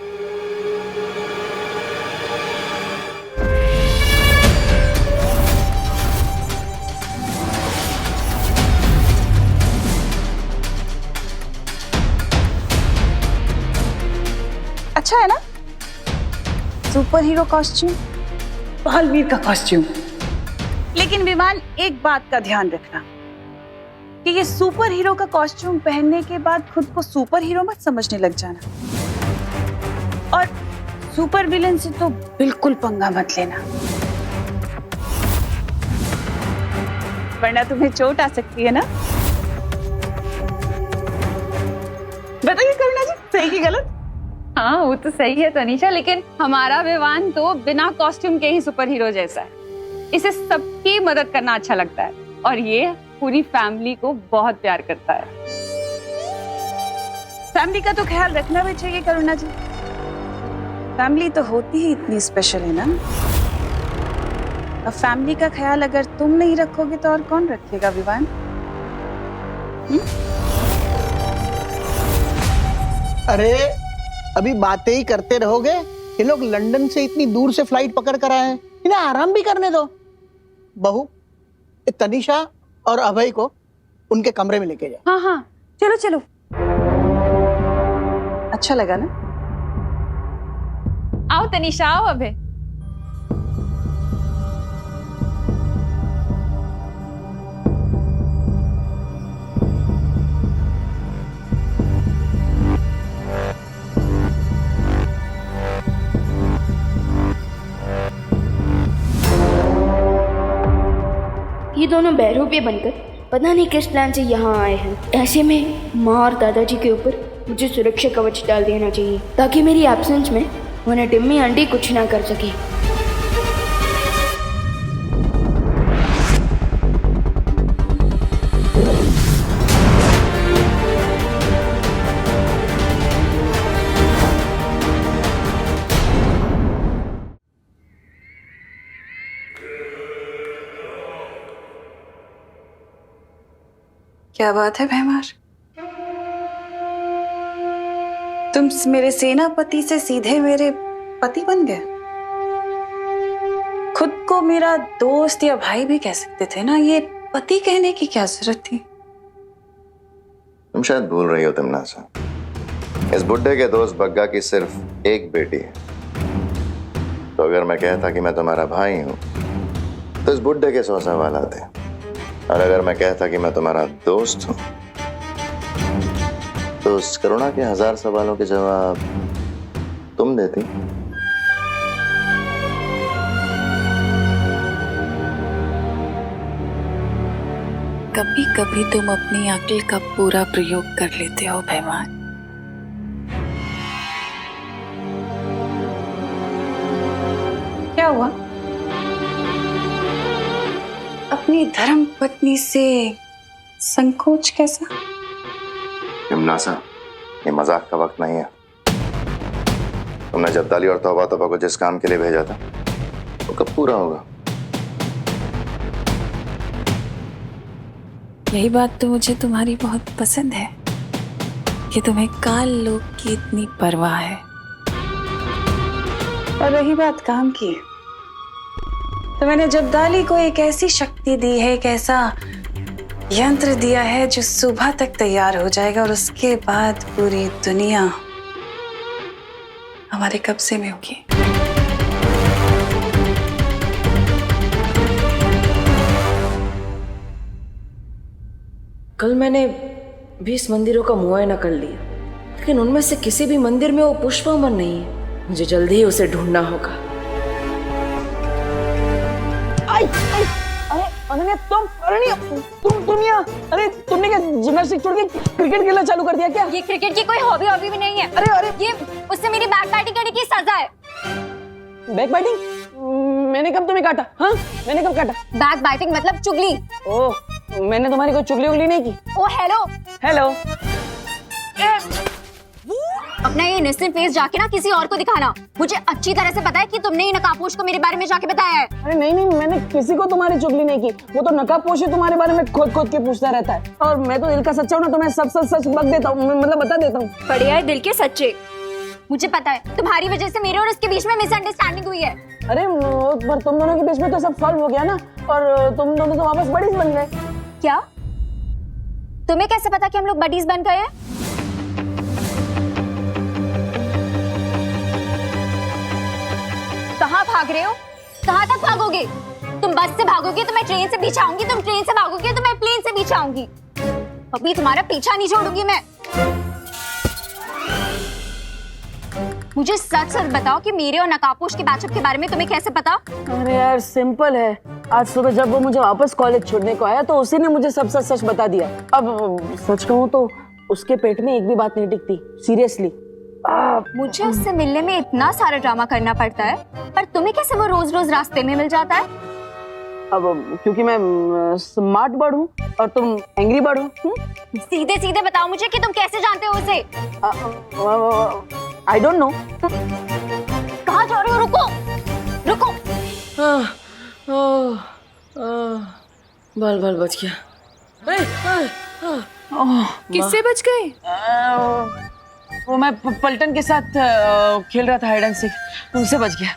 S9: अच्छा है ना? सुपर हीरो कॉस्ट्यूम, बालवीर का कॉस्ट्यूम। लेकिन विमान, एक बात का ध्यान रखना कि ये सुपर हीरो का कॉस्ट्यूम पहनने के बाद खुद को सुपर हीरो मत समझने लग जाना, और सुपर विलन से तो बिल्कुल पंगा मत लेना, वरना तुम्हें चोट आ सकती है ना। बताइए करुणा जी, सही की गलत?
S4: हाँ, वो तो सही है तनीषा, लेकिन हमारा विवान तो बिना कॉस्ट्यूम के ही सुपर हीरो जैसा है। इसे सबकी मदद करना अच्छा लगता है, और ये पूरी फैमिली को बहुत प्यार करता है।
S9: फैमिली का तो ख्याल रखना भी चाहिए करुणा जी। फैमिली तो होती ही इतनी स्पेशल है ना। अब फैमिली का ख्याल अगर तुम नहीं रखोगे तो और कौन रखेगा विवान?
S5: अरे अभी बातें ही करते रहोगे? ये लोग लंदन से इतनी दूर से फ्लाइट पकड़ कर आए हैं, इन्हें आराम भी करने दो। बहू, तनीषा और अभय को उनके कमरे में लेके जाओ।
S9: हाँ हाँ, चलो चलो। अच्छा लगा ना?
S4: आओ तनीषा, आओ अभय।
S10: ये दोनों बहरूपिये बनकर पता नहीं किस प्लान से यहाँ आए हैं। ऐसे में माँ और दादाजी के ऊपर मुझे सुरक्षा कवच डाल देना चाहिए ताकि मेरी एब्सेंस में उन्हें टिम्मी आंटी कुछ ना कर सके।
S9: क्या बात है भैमार, तुम मेरे सेनापति से सीधे मेरे पति बन गए। खुद को मेरा दोस्त या भाई भी कह सकते थे ना, ये पति कहने की क्या जरूरत थी?
S7: तुम शायद भूल रही हो तमन्ना। इस बुड्ढे के दोस्त बग्गा की सिर्फ एक बेटी है। तो अगर मैं कहता कि मैं तुम्हारा भाई हूं तो इस बुड्ढे के 100 सवाल आते, और अगर मैं कहता कि मैं तुम्हारा दोस्त हूं तो उस करुणा के 1000 सवालों के जवाब तुम देती।
S9: कभी कभी तुम अपनी अक्ल का पूरा प्रयोग कर लेते हो भैमान। क्या हुआ? अपनी धर्म पत्नी से संकोच कैसा?
S7: यमुनासा, ये मजाक का वक्त नहीं है। तुमने जब्दाली और तौबा तौबा को जिस काम के लिए भेजा था वो कब पूरा होगा?
S9: यही बात तो मुझे तुम्हारी बहुत पसंद है कि तुम्हें काल लोक की इतनी परवाह है। और रही बात काम की, तो मैंने जब्दाली को एक ऐसी शक्ति दी है, एक ऐसा यंत्र दिया है जो सुबह तक तैयार हो जाएगा और उसके बाद पूरी दुनिया हमारे कब्जे में होगी।
S10: कल मैंने 20 मंदिरों का मुआयना कर लिया, लेकिन उनमें से किसी भी मंदिर में वो पुष्पामन नहीं है। मुझे जल्दी ही उसे ढूंढना होगा।
S1: अरे अनन्या, तुम यहाँ? अरे तुमने क्या जिम्नास्टिक छोड़ के क्रिकेट खेलना चालू कर दिया क्या?
S3: ये क्रिकेट की कोई हॉबी भी नहीं है।
S1: अरे
S3: ये उससे मेरी बैक बैटिंग करने की सजा है।
S1: Back biting? मैंने कब तुम्हें काटा? हाँ, मैंने कब काटा?
S3: बैक बैटिंग मतलब चुगली।
S1: ओह, मैंने तुम्हारी कोई चुगली उगली नहीं की।
S3: ओ हेलो
S1: हेलो।
S3: अपना ये इनोसेंट फेस जाके ना किसी और को दिखाना। मुझे अच्छी तरह से पता है कि तुमने ये नकाबपोश को मेरे बारे में जाके बताया है।
S1: अरे नहीं, मैंने किसी को तुम्हारी चुगली नहीं की। वो तो नकाबपोश ही तुम्हारे बारे में खोद के पूछता रहता है, और मैं तो दिल का सच्चा हूँ ना, तो मैं सब सच बक देता हूँ, मतलब बता देता हूँ।
S3: बढ़िया है दिल के सच्चे। मुझे पता है तुम्हारी वजह से मेरे और उसके बीच में मिसअंडरस्टैंडिंग हुई है।
S1: अरे पर तुम दोनों के बीच में तो सब सॉल्व हो गया ना, और तुम दोनों तो वापस बडीज बन गए।
S3: क्या? तुम्हें कैसे पता कि हम लोग बडीज बन गए हैं? कहाँ भाग रहे हो? कहाँ तक भागोगे? तुम बस से भागोगे तो मैं ट्रेन से पीछे आऊंगी, तुम ट्रेन से भागोगे तो मैं प्लेन से पीछे आऊंगी। अभी तुम्हारा पीछा नहीं छोड़ूंगी मैं। मुझे सच बताओ कि मेरे और नकाबपोश के बैचअप के बारे में तुम्हें कैसे पता?
S1: अरे यार सिंपल है, आज सुबह जब वो मुझे वापस कॉलेज छोड़ने को आया तो उसी ने मुझे सब सच बता दिया। अब सच कहूँ तो उसके पेट में एक भी बात नहीं टिकती, सीरियसली।
S3: मुझे उससे मिलने में इतना सारा ड्रामा करना पड़ता है, पर तुम्हें कैसे वो रोज रोज रास्ते में मिल जाता है?
S1: अब क्योंकि मैं स्मार्ट बर्ड हूँ और तुम एंग्री बर्ड हो।
S3: सीधे सीधे बताओ मुझे कि तुम कैसे जानते हो उसे?
S1: I don't know.
S3: कहाँ जा रहे हो? रुको।
S10: बाल बच गया।
S9: किससे बच गए?
S1: वो मैं पलटन के साथ खेल रहा था हाइड एंड सीक, उनसे बच गया।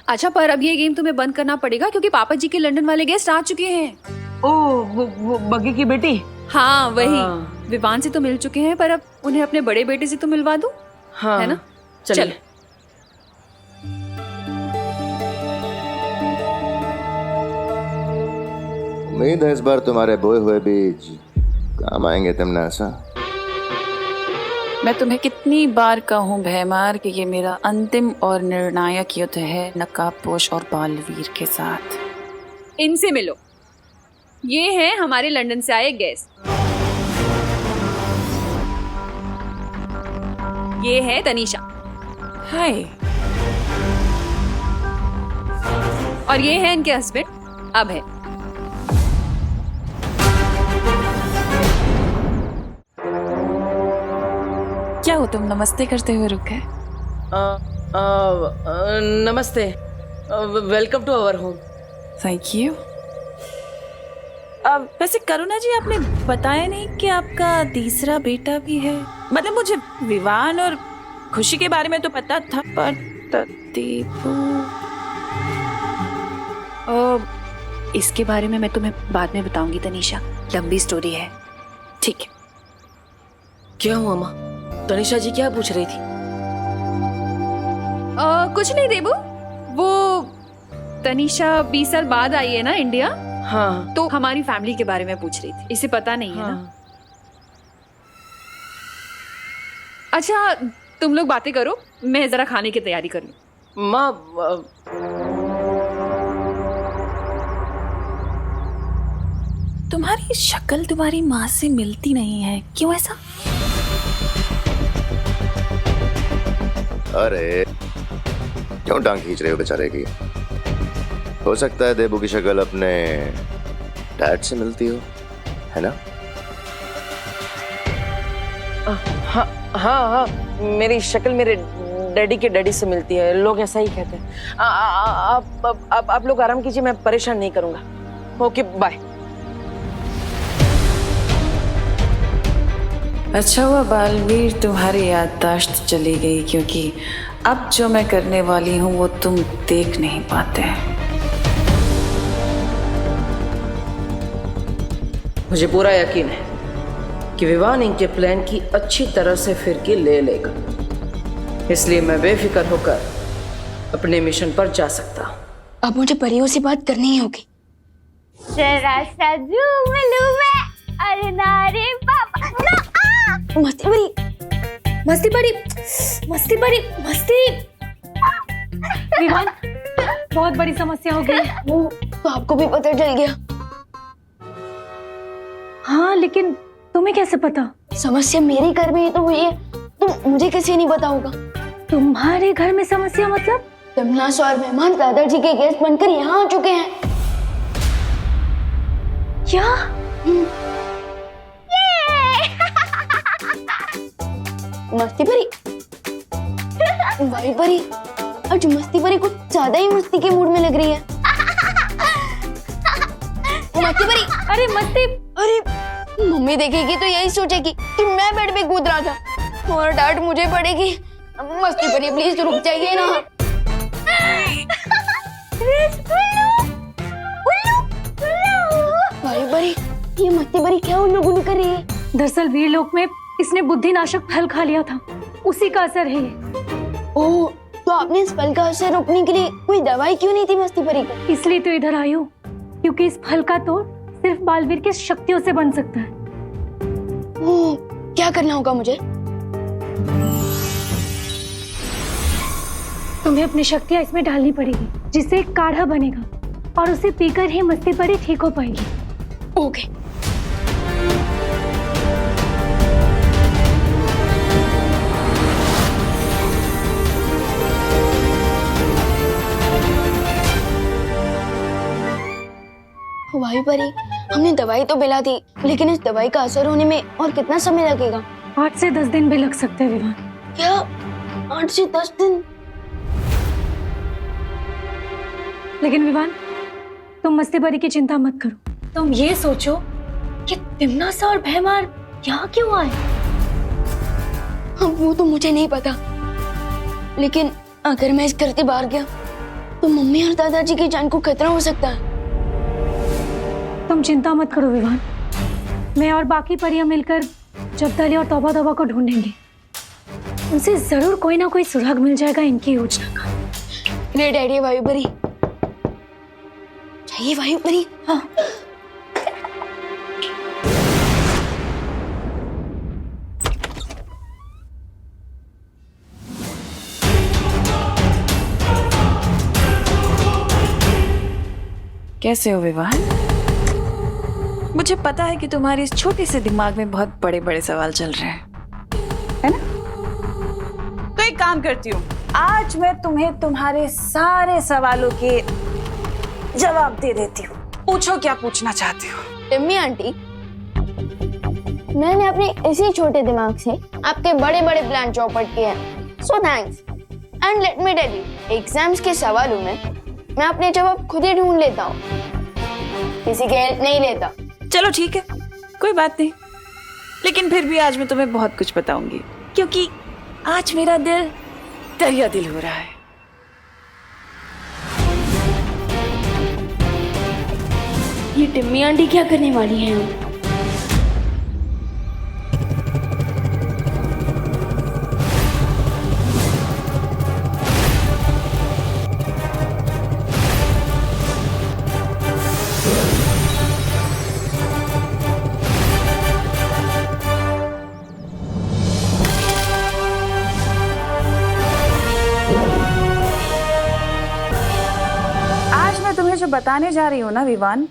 S11: अच्छा, पर अब ये गेम तुम्हें बंद करना पड़ेगा क्योंकि पापा जी के लंदन वाले गेस्ट आ चुके हैं।
S1: ओह, वो बग्गी की बेटी?
S11: हाँ वही। विवान से तो मिल चुके हैं, पर अब उन्हें अपने बड़े बेटे से तो मिलवा दूं।
S1: हाँ,
S11: है ना?
S1: चल।
S7: उम्मीद है इस बार तुम्हारे बोए हुए बीज काम आएंगे तमन्ना।
S9: मैं तुम्हें कितनी बार कहूँ भैमार कि ये मेरा अंतिम और निर्णायक युद्ध है नकाबपोश और बालवीर के साथ।
S11: इनसे मिलो, ये हैं हमारे लंदन से आए गेस्ट। ये है तनीषा।
S10: हाय।
S11: और ये है इनके हस्बैंड अभय।
S12: क्या हो तुम नमस्ते करते हुए रुक गए?
S10: नमस्ते, welcome to our home.
S12: Thank you. वैसे करुणा जी, आपने बताया नहीं कि आपका तीसरा बेटा भी है। मतलब मुझे विवान और खुशी के बारे में तो पता था, पर दीपू
S11: इसके बारे में मैं तुम्हें बाद में बताऊंगी तनीषा, लंबी स्टोरी है। ठीक है।
S10: क्या हुआ माँ? तनीषा जी क्या पूछ रही थी?
S11: कुछ नहीं देबू, वो तनीषा 20 साल बाद आई है ना इंडिया,
S10: हाँ।
S11: तो हमारी फैमिली के बारे में पूछ रही थी। इसे पता नहीं है ना? अच्छा तुम लोग बातें करो, मैं जरा खाने की तैयारी कर लूं।
S10: माँ
S12: तुम्हारी शक्ल तुम्हारी माँ से मिलती नहीं है, क्यों ऐसा?
S7: अरे क्यों टांग खींच रहे हो बेचारे की? हो सकता है देबू की शक्ल अपने डैड से मिलती हो, है ना?
S1: हाँ हाँ हाँ, मेरी शक्ल मेरे डैडी के डैडी से मिलती है, लोग ऐसा ही कहते हैं। आप लोग आराम कीजिए, मैं परेशान नहीं करूंगा। Okay bye.
S12: अच्छा हुआ बालवीर तुम्हारी याददाश्त चली गई, क्योंकि अब जो मैं करने वाली हूँ वो तुम देख नहीं पाते।
S10: मुझे पूरा यकीन है कि विवान इनके प्लान की अच्छी तरह से फिरकी ले लेगा, इसलिए मैं बेफिक्र होकर अपने मिशन पर जा सकता हूँ।
S3: अब मुझे परियों से बात करनी ही होगी।
S8: जरा सा झूम लूं मैं, अरे नारे पापा ना,
S3: मस्ती बड़ी, मस्ती बड़ी, मस्ती बड़ी, मस्ती।
S11: विवान, बहुत बड़ी समस्या हो गई।
S3: वो तो आपको भी पता चल गया।
S11: हाँ लेकिन तुम्हें कैसे पता?
S3: समस्या मेरे घर में ही तो हुई है, तो मुझे कैसे नहीं पता होगा?
S11: तुम्हारे घर में समस्या मतलब?
S3: यमुनास और मेहमान दादाजी के गेस्ट बनकर यहाँ आ चुके हैं।
S11: क्या?
S3: मस्ती परी, वाई परी, आज मस्ती परी कुछ ज्यादा ही मस्ती के मूड में लग रही है। मस्ती परी,
S11: अरे मस्ती,
S3: अरे मम्मी देखेगी तो यही सोचेगी कि मैं बेड पे कूद रहा था और डांट मुझे पड़ेगी। मस्ती परी प्लीज रुक जाइए ना। वाई परी, ये मस्ती परी क्या उल्लू गुल्लू कर रही है?
S11: दरअसल वीरलोक में इसने बुद्धिनाशक फल खा लिया था, उसी का असर है ये।
S3: ओह, तो आपने इस फल का असर रोकने के लिए कोई दवाई क्यों नहीं थी मस्ती परी को?
S11: इसलिए तो इधर आई हूँ, क्योंकि इस फल का तोड़ सिर्फ बालवीर की शक्तियों से बन सकता है।
S3: ओह, क्या करना होगा मुझे?
S11: तुम्हें अपनी शक्तियाँ इसमें डालनी पड़ेगी, जिससे एक काढ़ा बनेगा और उसे पीकर ही मस्ती परी ठीक हो पाएगी।
S3: ओके। वाई परी, हमने दवाई तो पिला दी, लेकिन इस दवाई का असर होने में और कितना समय लगेगा?
S11: 8 से 10 दिन भी लग सकते हैं विवान।
S3: क्या 8 से 10 दिन?
S11: लेकिन विवान, तुम मस्ती परी की चिंता मत करो। तुम ये सोचो कि तिमनासा और भैमार यहाँ क्यों आए?
S3: वो तो मुझे नहीं पता, लेकिन अगर मैं इस घर के बाहर गया तो मम्मी और दादाजी की जान को खतरा हो सकता है।
S11: तुम चिंता मत करो विवान, मैं और बाकी परियां मिलकर जब्दली और तौबा तौबा को ढूंढेंगे। उनसे जरूर कोई ना कोई सुराग मिल जाएगा इनकी योजना का।
S3: मेरे डैडी वायु परी चाहिए। वायु परी, हाँ।
S12: कैसे हो विवान? मुझे पता है कि तुम्हारे इस छोटे से दिमाग में बहुत बड़े बड़े सवाल चल रहे हैं, है ना?
S9: काम करती हूँ, आज मैं तुम्हें तुम्हारे सारे सवालों के जवाब दे देती हूँ। पूछो क्या पूछना चाहते हो।
S3: टिम्मी आंटी, मैंने अपने इसी छोटे दिमाग से आपके बड़े बड़े प्लान चौपट किए हैं, so thanks. And let me tell you, exams के सवालों में मैं अपने जवाब खुद ही ढूंढ लेता हूँ, किसी की हेल्प नहीं लेता।
S12: चलो ठीक है, कोई बात नहीं, लेकिन फिर भी आज मैं तुम्हें बहुत कुछ बताऊंगी, क्योंकि आज मेरा दिल दरिया दिल हो रहा है।
S3: ये टिम्मी आंटी क्या करने वाली हैं?
S9: आज मैं तुम्हें जो बताने जा रही हूँ ना विवान,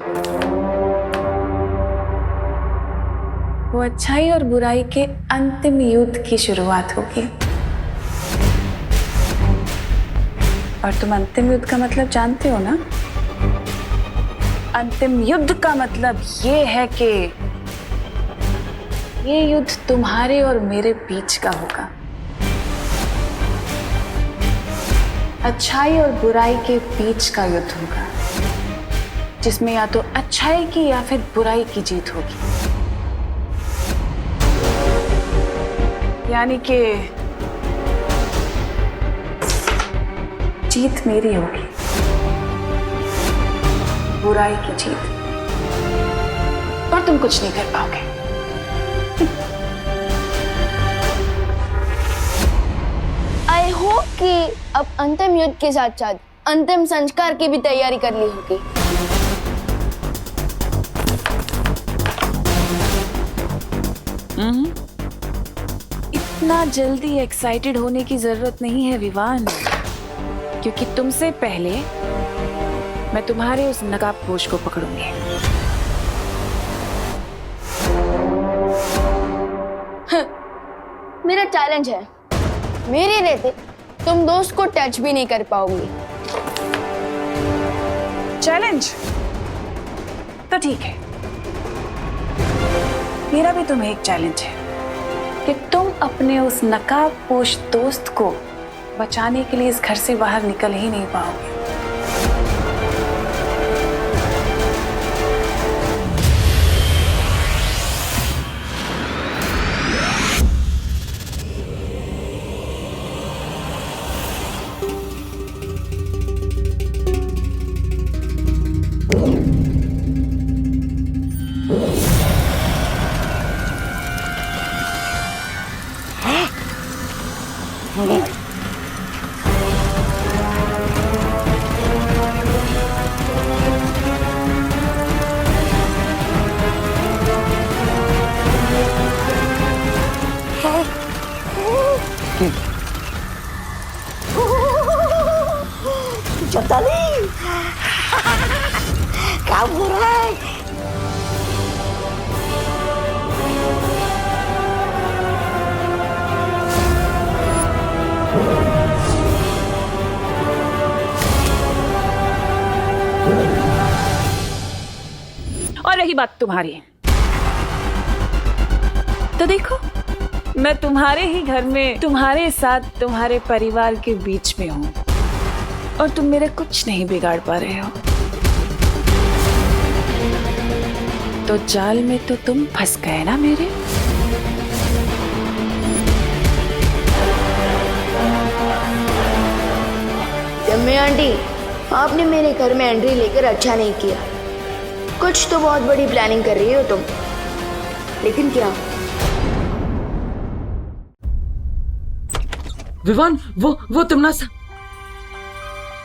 S9: वो अच्छाई और बुराई के अंतिम युद्ध की शुरुआत होगी। और तुम अंतिम युद्ध का मतलब जानते हो ना? अंतिम युद्ध का मतलब ये है कि ये युद्ध तुम्हारे और मेरे बीच का होगा। अच्छाई और बुराई के बीच का युद्ध होगा, जिसमें या तो अच्छाई की या फिर बुराई की जीत होगी। यानी कि जीत मेरी होगी, बुराई की जीत, और तुम कुछ नहीं कर पाओगे।
S3: आई होप कि अब अंतिम युद्ध के साथ साथ अंतिम संस्कार की भी तैयारी कर ली होगी।
S12: इतना जल्दी एक्साइटेड होने की जरूरत नहीं है विवान, क्योंकि तुमसे पहले मैं तुम्हारे उस नकाबपोश को पकड़ूंगी।
S3: मेरा चैलेंज है, मेरे रहते तुम दोस्त को टच भी नहीं कर पाओगे।
S9: चैलेंज तो ठीक है, मेरा भी तुम्हें एक चैलेंज है कि तुम अपने उस नकाबपोश दोस्त को बचाने के लिए इस घर से बाहर निकल ही नहीं पाओगे।
S8: चौताली क्या हो रहा है?
S12: और रही बात तुम्हारी, तो देखो मैं तुम्हारे ही घर में तुम्हारे साथ तुम्हारे परिवार के बीच में हूं, और तुम मेरे कुछ नहीं बिगाड़ पा रहे हो। तो जाल में तो तुम फंस गए ना मेरे।
S3: टिम्मी आंटी, आपने मेरे घर में एंट्री लेकर अच्छा नहीं किया। कुछ तो बहुत बड़ी प्लानिंग कर रही हो तुम, लेकिन क्या?
S10: विवान, वो तुम ना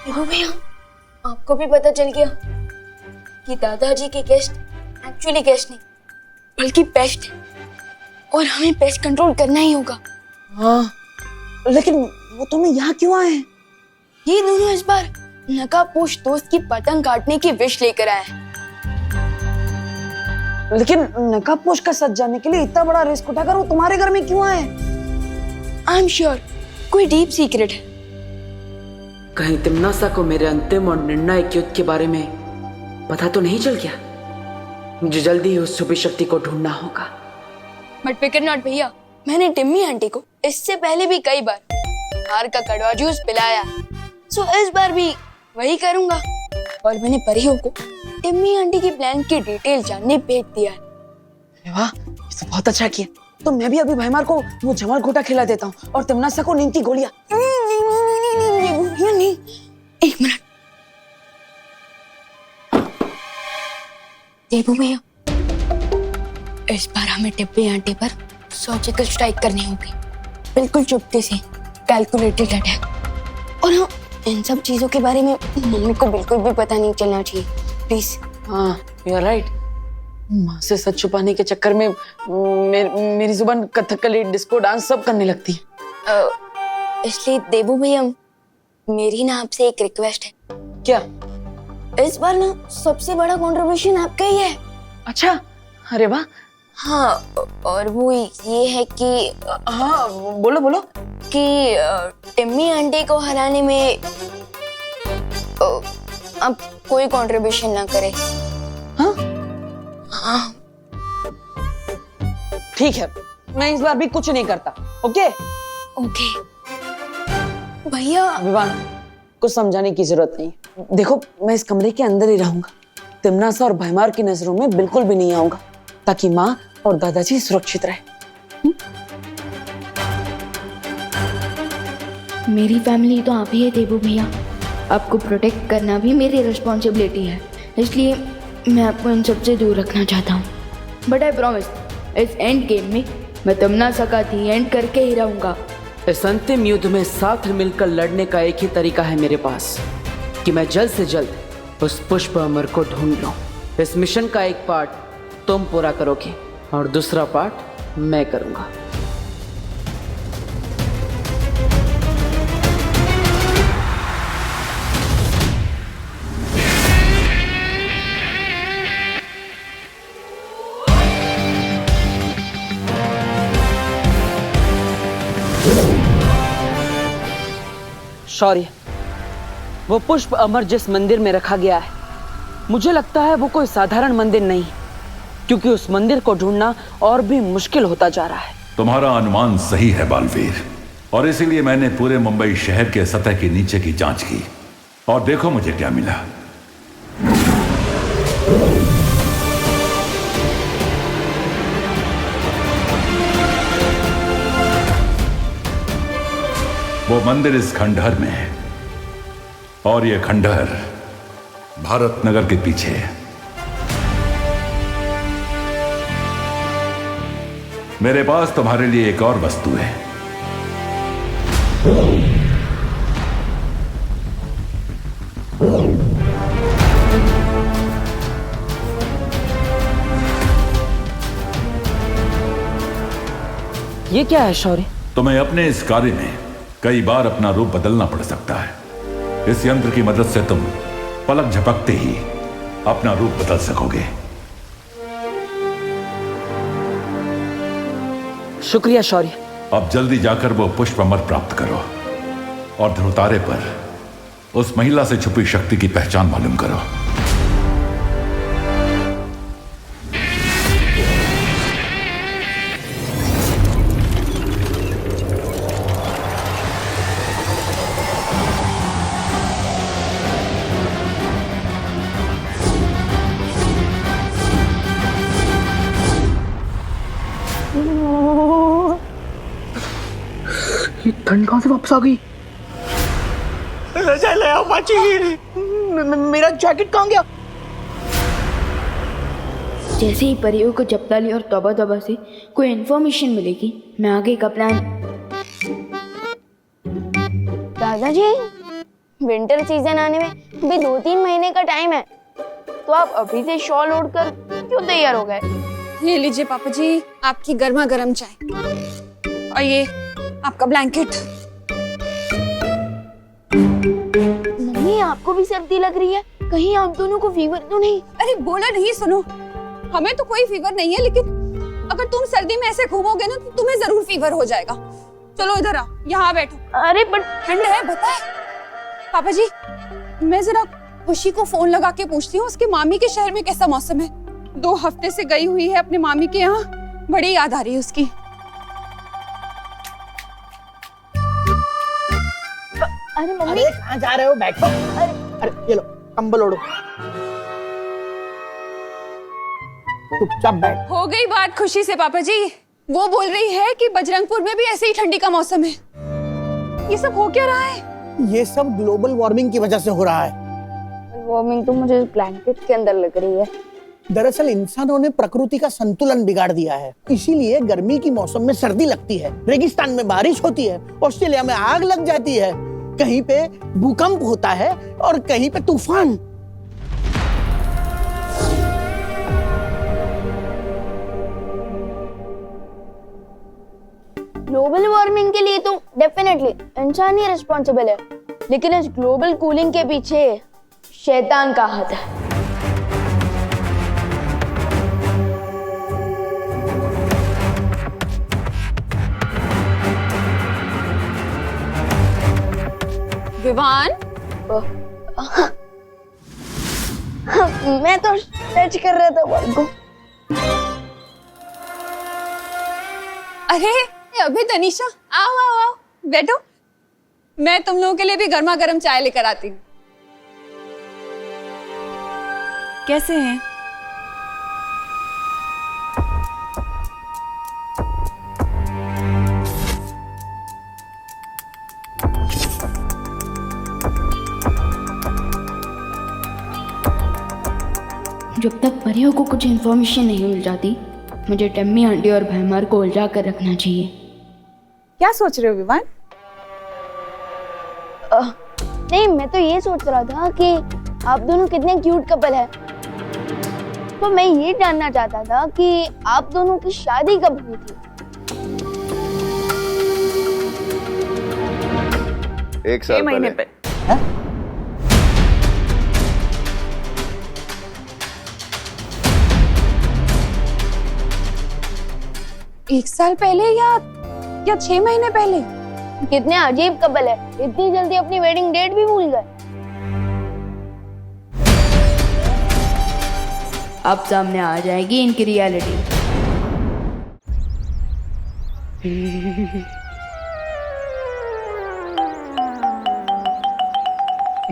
S3: हो भैया, आपको भी पता चल गया कि दादाजी के गेस्ट एक्चुअली गेस्ट नहीं बल्कि पेस्ट है, और हमें पेस्ट कंट्रोल करना ही होगा।
S1: हाँ, लेकिन वो तुम्हें यहाँ क्यों आए हैं?
S3: ये दोनों इस बार नकाबपोश दोस्त की पतंग काटने की विश लेकर आए हैं।
S1: लेकिन नकाबपोश का सच जानने के लिए इतना बड़ा रिस्क उठाकर वो तुम्हारे घर में क्यों आए?
S3: आई एम श्योर कोई डीप सीक्रेट है।
S10: कहीं तिमनासा को मेरे अंतिम और निर्णायक युद्ध के बारे में पता तो नहीं चल गया? मुझे जल्दी ही उस छुपी शक्ति को ढूंढना होगा।
S3: बट फिकर नॉट भैया, मैंने टिम्मी आंटी को इससे पहले भी कई बार हार का कड़वा जूस पिलाया, सो इस बार भी वही करूंगा। और मैंने परियों को टिम्मी आंटी की प्लान की डिटेल जानने भेज दिया है।
S1: अरे वाह, ये तो बहुत अच्छा किया। तो मैं भी अभी भैमार को वो जमल घोटा खिला देता हूँ और तिमनासा को नींद की गोलियां।
S3: नहीं, एक मिनट। देबू भैया, इस बार हमें टिप्पी आंटी पर सर्जिकल स्ट्राइक करनी होगी, बिल्कुल चुपके से, कैलकुलेटेड अटैक। और हाँ, इन सब चीजों के बारे में मम्मी को बिल्कुल भी पता नहीं चलना चाहिए, प्लीज।
S1: हाँ, यू आर राइट। माँ से सच छुपाने के चक्कर में मेरी जुबान कथकली, डिस्को डांस सब करने लगती है।
S3: इसलिए देबू भैया, मेरी ना आपसे एक रिक्वेस्ट है।
S1: क्या?
S3: इस बार ना सबसे बड़ा कंट्रीब्यूशन आपका ही है।
S1: अच्छा, अरे वाह।
S3: हाँ, और वो ये है कि
S1: हाँ, बोलो बोलो।
S3: कि टिम्मी आंटी को हराने में अब कोई कंट्रीब्यूशन ना करे।
S1: हाँ?
S3: हाँ,
S1: ठीक है, मैं इस बार भी कुछ नहीं करता। ओके
S3: ओके भैया।
S1: विवान, कुछ समझाने की जरूरत नहीं। देखो, मैं इस कमरे के अंदर ही रहूंगा, तिमनासा और भैमार की नजरों में बिल्कुल भी नहीं आऊंगा, ताकि माँ और दादाजी सुरक्षित रहे।
S3: मेरी फैमिली तो आप ही है देबू भैया, आपको प्रोटेक्ट करना भी मेरी रिस्पॉन्सिबिलिटी है, इसलिए मैं आपको इन सबसे दूर रखना चाहता हूँ। बट आई प्रॉमिस, इस एंड गेम में मैं तिमनासा का दी एंड करके ही रहूंगा।
S10: इस अंतिम युद्ध में साथ मिलकर लड़ने का एक ही तरीका है मेरे पास, कि मैं जल्द से जल्द उस पुष्प अमर को ढूंढ लूं। इस मिशन का एक पार्ट तुम पूरा करोगे और दूसरा पार्ट मैं करूंगा।
S1: शौर्य, वो पुष्प अमर जिस मंदिर में रखा गया है, मुझे लगता है वो कोई साधारण मंदिर नहीं, क्योंकि उस मंदिर को ढूंढना और भी मुश्किल होता जा रहा है।
S13: तुम्हारा अनुमान सही है बालवीर, और इसीलिए मैंने पूरे मुंबई शहर के सतह के नीचे की जांच की, और देखो मुझे क्या मिला। वो मंदिर इस खंडहर में है, और ये खंडहर भारत नगर के पीछे है। मेरे पास तुम्हारे लिए एक और वस्तु है।
S1: ये क्या है शौर्य?
S13: तुम्हें अपने इस कार्य में कई बार अपना रूप बदलना पड़ सकता है। इस यंत्र की मदद से तुम पलक झपकते ही अपना रूप बदल सकोगे।
S1: शुक्रिया शौर्य।
S13: अब जल्दी जाकर वो पुष्प अमर प्राप्त करो और ध्रुवतारे पर उस महिला से छुपी शक्ति की पहचान मालूम करो।
S5: ठंड कहां से वापस आ गई? मेरा जैकेट कहां गया?
S3: जैसे ही परियों को जब्ताली और तौबा तौबा से कोई इन्फॉर्मेशन मिलेगी, मैं आगे का प्लान। दादाजी, विंटर सीजन आने में अभी 2-3 महीने का टाइम है, तो आप अभी से शॉल ओढ़ कर क्यों तैयार हो गए?
S14: ये लीजिए पापा जी, आपकी गर्मा गर्म चाय, और ये आपका ब्लैंकेट।
S3: मम्मी, आपको भी सर्दी लग रही है? कहीं आप दोनों को फीवर तो नहीं?
S14: अरे बोला नहीं, सुनो, हमें तो कोई फीवर नहीं है, लेकिन अगर तुम सर्दी में ऐसे घूमोगे ना तो तुम्हें जरूर फीवर हो जाएगा। चलो इधर आओ, यहाँ बैठो।
S3: अरे बट
S14: ठंड है बताए। पापा जी, मैं जरा खुशी को फोन लगा के पूछती हूँ उसके मामी के शहर में कैसा मौसम है। 2 हफ्ते से गई हुई है अपने मामी के यहाँ, बड़ी याद आ रही है उसकी।
S3: अरे मम्मी,
S5: अरे कहाँ जा रहे हो? बैठो। अरे ये लो कंबल ओढ़ो, चुपचाप बैठ।
S14: हो गई बात खुशी से पापा जी। वो बोल रही है कि बजरंगपुर में भी ऐसे ही ठंडी का मौसम है। ये सब हो क्या रहा है?
S5: ये सब ग्लोबल वार्मिंग की वजह से हो रहा है।
S3: वार्मिंग तो मुझे ब्लैंकेट के अंदर लग रही है।
S5: दरअसल इंसानों ने प्रकृति का संतुलन बिगाड़ दिया है, इसीलिए गर्मी की मौसम में सर्दी लगती है, रेगिस्तान में बारिश होती है, ऑस्ट्रेलिया में आग लग जाती है, कहीं पे भूकंप होता है और कहीं पे तूफान।
S3: ग्लोबल वार्मिंग के लिए तो डेफिनेटली इंसान ही रिस्पॉन्सिबल है, लेकिन इस ग्लोबल कूलिंग के पीछे शैतान का हाथ है।
S14: विवान,
S3: मैं तो स्ट्रेच कर रहा था बॉल को।
S14: अरे अभी तनीषा, आओ आओ आओ, बैठो। मैं तुम लोगों के लिए भी गर्मा गर्म चाय लेकर आती हूँ।
S9: कैसे हैं?
S15: जब तक परियों को कुछ इन्फॉर्मेशन नहीं मिल जाती, मुझे टम्मी आंटी और भैमार को उलझा कर रखना चाहिए।
S9: क्या सोच रहे हो विवान?
S3: नहीं, मैं तो ये सोच रहा था कि आप दोनों कितने क्यूट कपल हैं। तो मैं ये जानना चाहता था कि आप दोनों की शादी कब हुई थी?
S7: 1 साल
S9: महीने
S7: पहले।
S14: एक साल पहले या 6 महीने पहले?
S3: कितने अजीब कपल है, इतनी जल्दी अपनी वेडिंग डेट भी भूल गए।
S15: अब सामने आ जाएगी इनकी reality.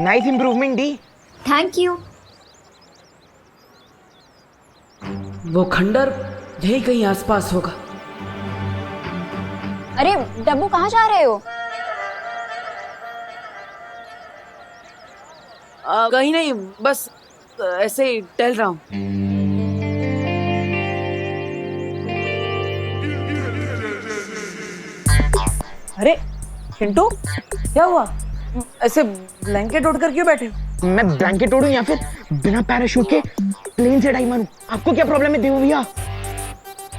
S16: Nice improvement D.
S3: Thank you.
S10: वो खंडर यही कहीं आसपास होगा।
S3: अरे डब्बू, कहाँ जा रहे हो?
S10: कहीं नहीं, बस ऐसे ही टहल रहा हूँ।
S1: अरे चिंटू, क्या हुआ? ऐसे ब्लैंकेट ओढ़कर क्यों बैठे हो?
S16: मैं ब्लैंकेट ओढ़ूं या फिर बिना पैराशूट के प्लेन से डाई मारूं? आपको क्या प्रॉब्लम है देवो भैया?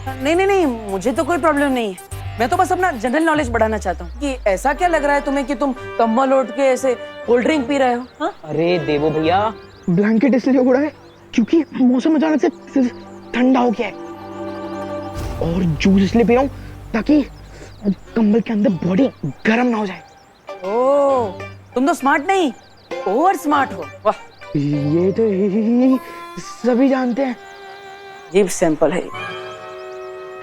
S1: नहीं नहीं नहीं, मुझे तो कोई प्रॉब्लम नहीं है। मैं तो बस अपना जनरल नॉलेज बढ़ाना चाहता हूँ कि ऐसा क्या लग रहा है तुम्हें कि तुम कंबल ओढ़ के ऐसे कोल्ड ड्रिंक पी रहे हो? हाँ?
S16: अरे देवो भैया, ब्लैंकेट इसलिए ओढ़ा है क्योंकि मौसम अचानक से ठंडा हो गया है, और जूस इसलिए पी रहा हूँ ताकि कंबल के अंदर बॉडी गर्म ना हो जाए।
S1: ओह, तुम तो स्मार्ट नहीं, ओवर स्मार्ट हो। वाह,
S16: ये तो सभी जानते हैं।
S1: अजीब सैंपल है।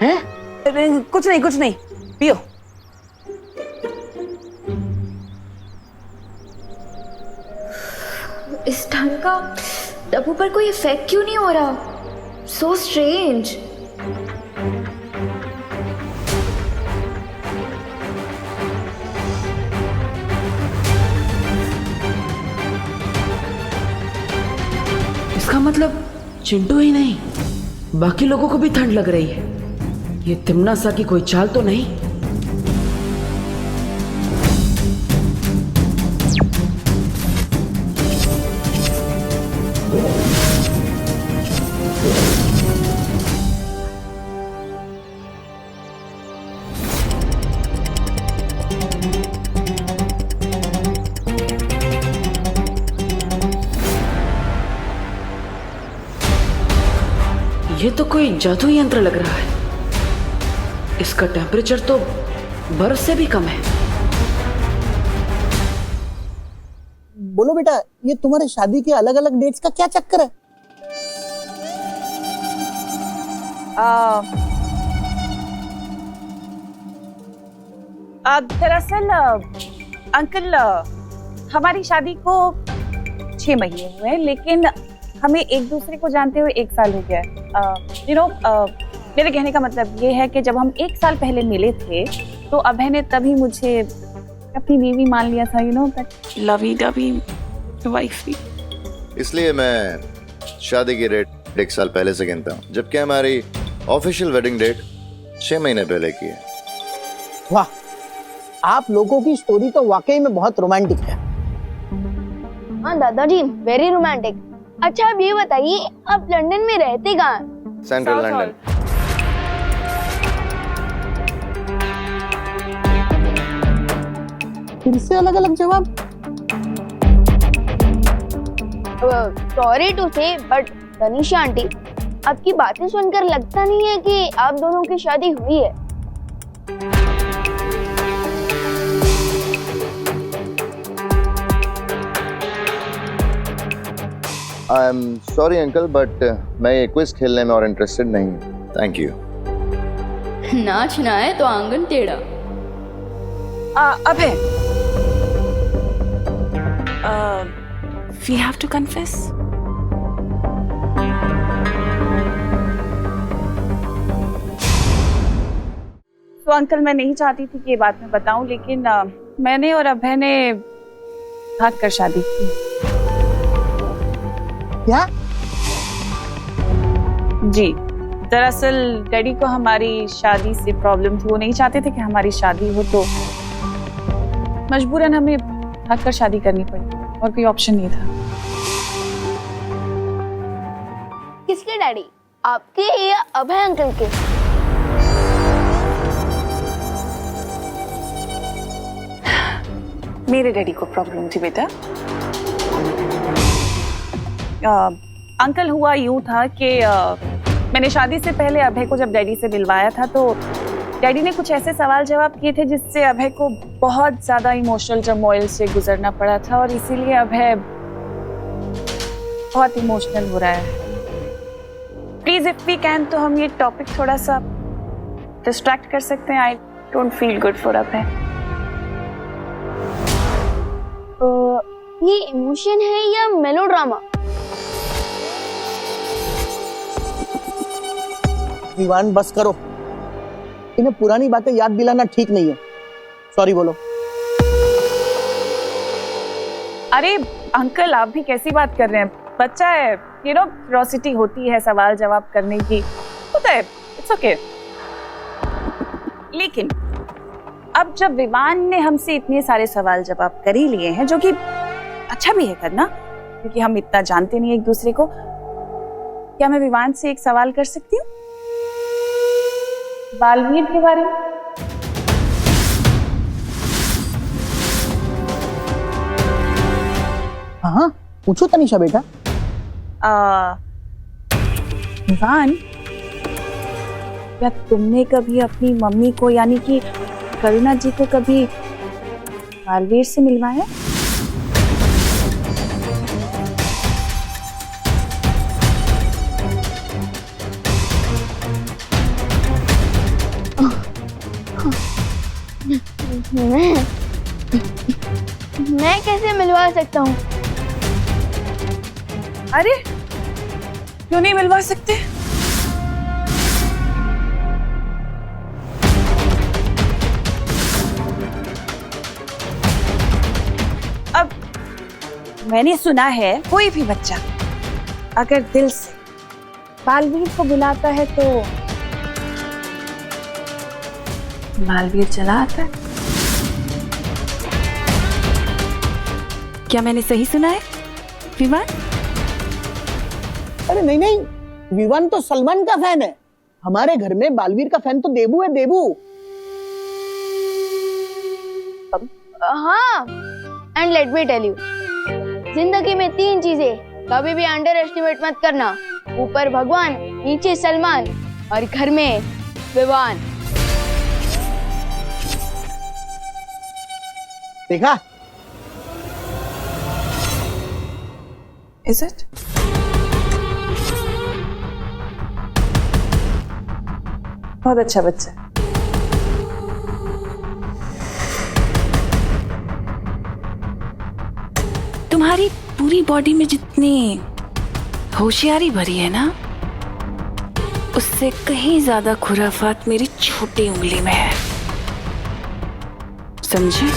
S16: हैं?
S1: कुछ नहीं, पियो।
S3: इस ढंग का डब्बू पर कोई इफेक्ट क्यों नहीं हो रहा? So strange.
S10: इसका मतलब चिंटू ही नहीं, बाकी लोगों को भी ठंड लग रही है। ये तिमना सा की कोई चाल तो नहीं? ये तो कोई जादू यंत्र लग रहा है। इसका टेम्परेचर तो बरस से भी कम है।
S5: बोलो बेटा, ये तुम्हारे शादी के अलग अलग डेट्स का क्या चक्कर है?
S9: दरअसल अंकल, हमारी शादी को 6 महीने हुए हैं, लेकिन हमें एक दूसरे को जानते हुए 1 साल हो गया है। मेरे कहने का मतलब ये है कि जब हम 1 साल पहले मिले थे तो अभय ने तभी मुझे अपनी बीवी मान लिया था, लवी डवी वाइफी।
S7: इसलिए मैं शादी की डेट 1 साल पहले से गिनता हूँ, जबकि हमारी ऑफिशियल वेडिंग डेट 6 महीने पहले की है।
S5: वाह, आप लोगों की स्टोरी तो वाकई में बहुत रोमांटिक है।
S3: हाँ दादाजी, वेरी रोमांटिक। अच्छा अब ये बताइए, आप लंदन में रहते कहाँ?
S7: Central London.
S5: फिर से अलग अलग जवाब।
S3: सॉरी टू से, बट तनिषा आंटी, आपकी बातें सुनकर लगता नहीं है कि आप दोनों की शादी हुई है।
S7: I am sorry uncle, but मैं ये क्विज खेलने में और इंटरेस्टेड नहीं हूँ। Thank you.
S15: नाचना है तो आंगन टेढ़ा।
S9: अभय, we have to confess. तो अंकल, मैं नहीं चाहती थी कि ये बात मैं बताऊं, लेकिन मैंने और अभय ने भाग कर शादी की।
S5: क्या?
S9: जी, दरअसल डैडी को हमारी शादी से प्रॉब्लम थी। वो नहीं चाहते थे कि हमारी शादी हो, तो मजबूरन हमें भाग कर शादी करनी पड़ी और कोई ऑप्शन नहीं था।
S3: किसके डैडी, आपके या अभय अंकल के?
S9: मेरे डैडी को प्रॉब्लम थी बेटा। अंकल, हुआ यूं था कि मैंने शादी से पहले अभय को जब डैडी से मिलवाया था, तो डैडी ने कुछ ऐसे सवाल जवाब किए थे जिससे अभय को बहुत ज्यादा इमोशनल टर्मोइल से गुजरना पड़ा था, और इसीलिए अभय बहुत इमोशनल हो रहा है। प्लीज इफ वी कैन, तो हम ये टॉपिक थोड़ा सा डिस्ट्रैक्ट कर सकते हैं। I don't feel good for Abhay.
S3: ये इमोशन है या मेलोड्रामा?
S5: विवान, बस करो। इन्हें पुरानी बातें याद दिलाना ठीक नहीं है। सॉरी बोलो।
S9: अरे अंकल, आप भी कैसी बात कर रहे हैं? बच्चा है, क्यूरियोसिटी होती है सवाल जवाब करने की, होता है, इट्स ओके। लेकिन अब जब विवान ने हमसे इतने सारे सवाल जवाब कर ही लिए हैं, जो कि अच्छा भी है करना, क्योंकि हम इतना जानते नहीं एक दूसरे को, क्या मैं विवान से एक सवाल कर सकती हूँ बालवीर के बारे में?
S5: हाँ, पूछो तनिषा बेटा।
S9: विवान, क्या तुमने कभी अपनी मम्मी को, यानी कि करुणा जी को, कभी बालवीर से मिलवाया?
S3: मैं कैसे मिलवा सकता हूँ?
S9: अरे क्यों नहीं मिलवा सकते? अब मैंने सुना है कोई भी बच्चा अगर दिल से बालवीर को बुलाता है तो बालवीर चला आता है। क्या मैंने सही सुना है विवान?
S5: अरे नहीं नहीं, विवान तो सलमान का फैन है। हमारे घर में बालवीर का फैन तो देबू है, देबू।
S3: हाँ, and let me tell you, जिंदगी में 3 चीजें कभी भी अंडर एस्टिमेट मत करना। ऊपर भगवान, नीचे सलमान और घर में विवान।
S5: देखा?
S9: Is it? बहुत अच्छा बच्चा।
S12: तुम्हारी पूरी बॉडी में जितनी होशियारी भरी है ना, उससे कहीं ज्यादा खुराफात मेरी छोटी उंगली में है, समझे?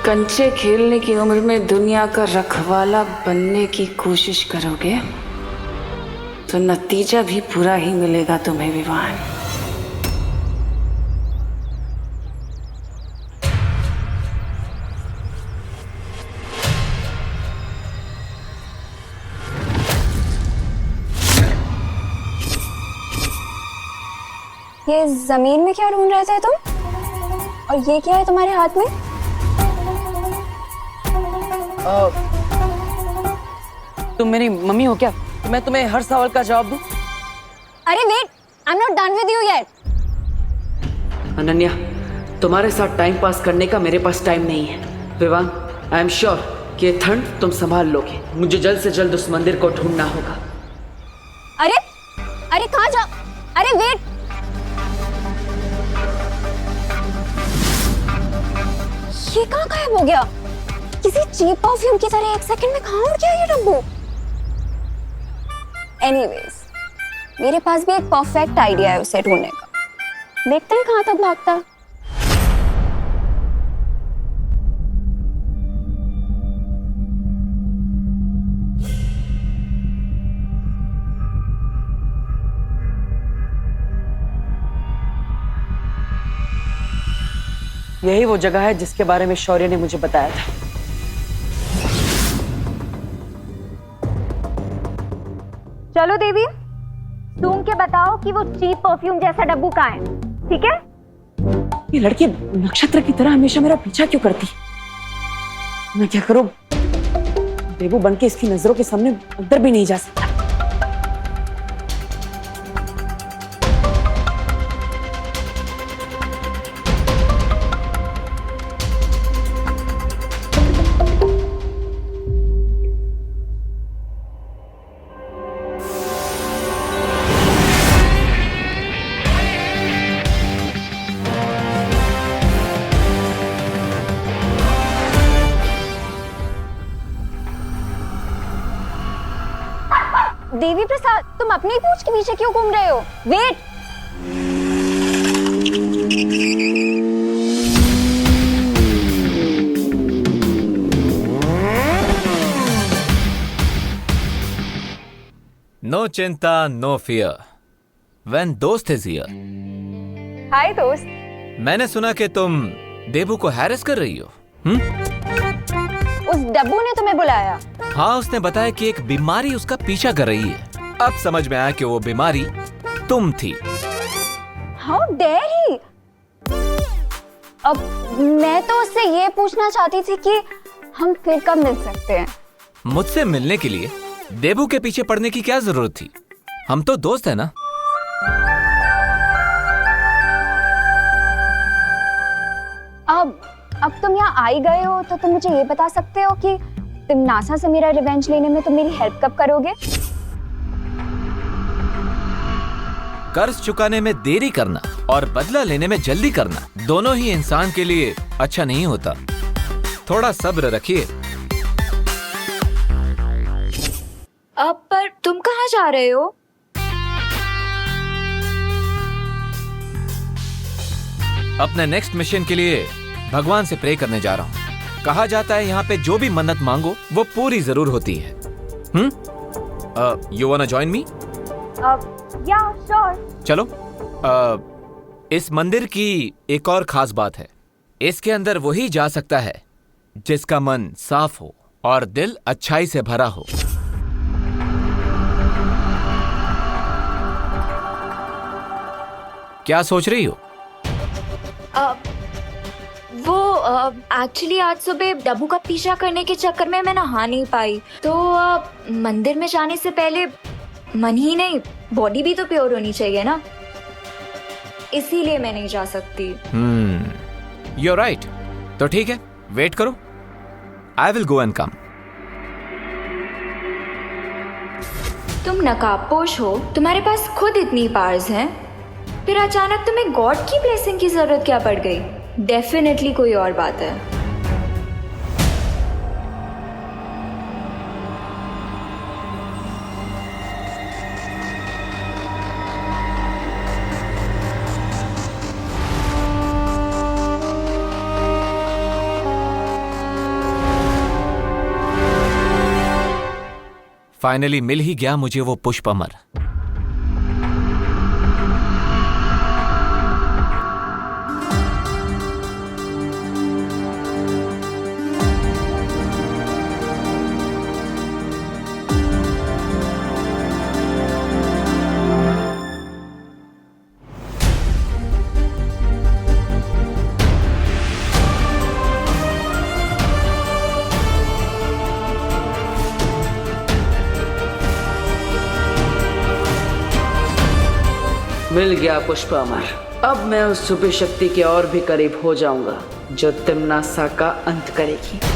S12: कंचे खेलने की उम्र में दुनिया का रखवाला बनने की कोशिश करोगे तो नतीजा भी पूरा ही मिलेगा तुम्हें विवान।
S3: ये जमीन में क्या ढूंढ रहे थे तुम? और ये क्या है तुम्हारे हाथ में?
S1: तुम मेरी मम्मी हो क्या? मैं तुम्हें हर सवाल का जवाब दूं?
S3: अरे wait, I am not done with you yet.
S10: Ananya, तुम्हारे साथ टाइम पास करने का मेरे पास टाइम नहीं है। विवान, आई एम श्योर कि ये ठंड तुम संभाल लोगे। मुझे जल्द से जल्द उस मंदिर को ढूंढना होगा।
S3: अरे अरे कहाँ जा? अरे वेट, ये कहाँ गायब हो गया? किसी चीप परफ्यूम की तरह एक सेकंड में कहाँ उड़ गया ये डब्बू? एनीवेज, मेरे पास भी एक परफेक्ट आइडिया है उसे ढूंढने का। देखते हैं कहाँ तक भागता है।
S1: यही वो जगह है जिसके बारे में शौर्य ने मुझे बताया था।
S3: चलो देवी, सूंघ के बताओ कि वो चीप परफ्यूम जैसा डब्बू कहाँ है, ठीक है?
S1: ये लड़की नक्षत्र की तरह हमेशा मेरा पीछा क्यों करती? मैं क्या करूं? देवू बनके इसकी नजरों के सामने अंदर भी नहीं जा सकता।
S3: देवी प्रसाद, तुम अपनी पूंछ के पीछे क्यों घूम रहे हो? वेट,
S6: नो चिंता, नो फियर, व्हेन दोस्त इज हियर।
S3: हाय दोस्त।
S6: मैंने सुना कि तुम देबू को हैरेस कर रही हो।
S3: उस डब्बू ने तुम्हें बुलाया?
S6: हाँ, उसने बताया कि एक बीमारी उसका पीछा कर रही है। अब समझ में आया कि वो बीमारी तुम थी।
S3: How dare he? अब मैं तो उससे ये पूछना चाहती थी कि हम फिर कब मिल सकते हैं?
S6: मुझसे मिलने के लिए देबू के पीछे पड़ने की क्या जरूरत थी? हम तो दोस्त हैं ना।
S3: अब तुम यहाँ आई गए हो तो तुम मुझे ये बता सकते हो कि तुम नासा से मेरा रिवेंज लेने में तुम मेरी हेल्प कब करोगे?
S6: कर्ज चुकाने में देरी करना और बदला लेने में जल्दी करना दोनों ही इंसान के लिए अच्छा नहीं होता। थोड़ा सब्र रखिए।
S3: अब पर तुम कहाँ जा रहे हो?
S6: अपने नेक्स्ट मिशन के लिए भगवान से प्रे करने जा रहा हूँ। कहा जाता है यहाँ पे जो भी मन्नत मांगो वो पूरी जरूर होती है। You वांना join me?
S3: या श्योर।
S6: चलो। इस मंदिर की एक और खास बात है, इसके अंदर वही जा सकता है जिसका मन साफ हो और दिल अच्छाई से भरा हो। क्या सोच रही हो?
S3: वो एक्चुअली आज सुबह डब्बू का पीछा करने के चक्कर में मैं नहा नहीं पाई, तो मंदिर में जाने से पहले मन ही नहीं बॉडी भी तो प्योर होनी चाहिए ना, इसीलिए मैं नहीं जा सकती।
S6: You are right. तो ठीक है, वेट करो, I will go and come.
S3: तुम नकाबपोश हो, तुम्हारे पास खुद इतनी पावर्स हैं, फिर अचानक तुम्हें गॉड की ब्लेसिंग की जरूरत क्या पड़ गई? डेफिनेटली कोई और बात है।
S6: फाइनली मिल ही गया मुझे वो पुष्प अमर।
S10: मिल गया पुष्प अमर। अब मैं उस सुबह शक्ति के और भी करीब हो जाऊंगा जो तिम्नासा का अंत करेगी।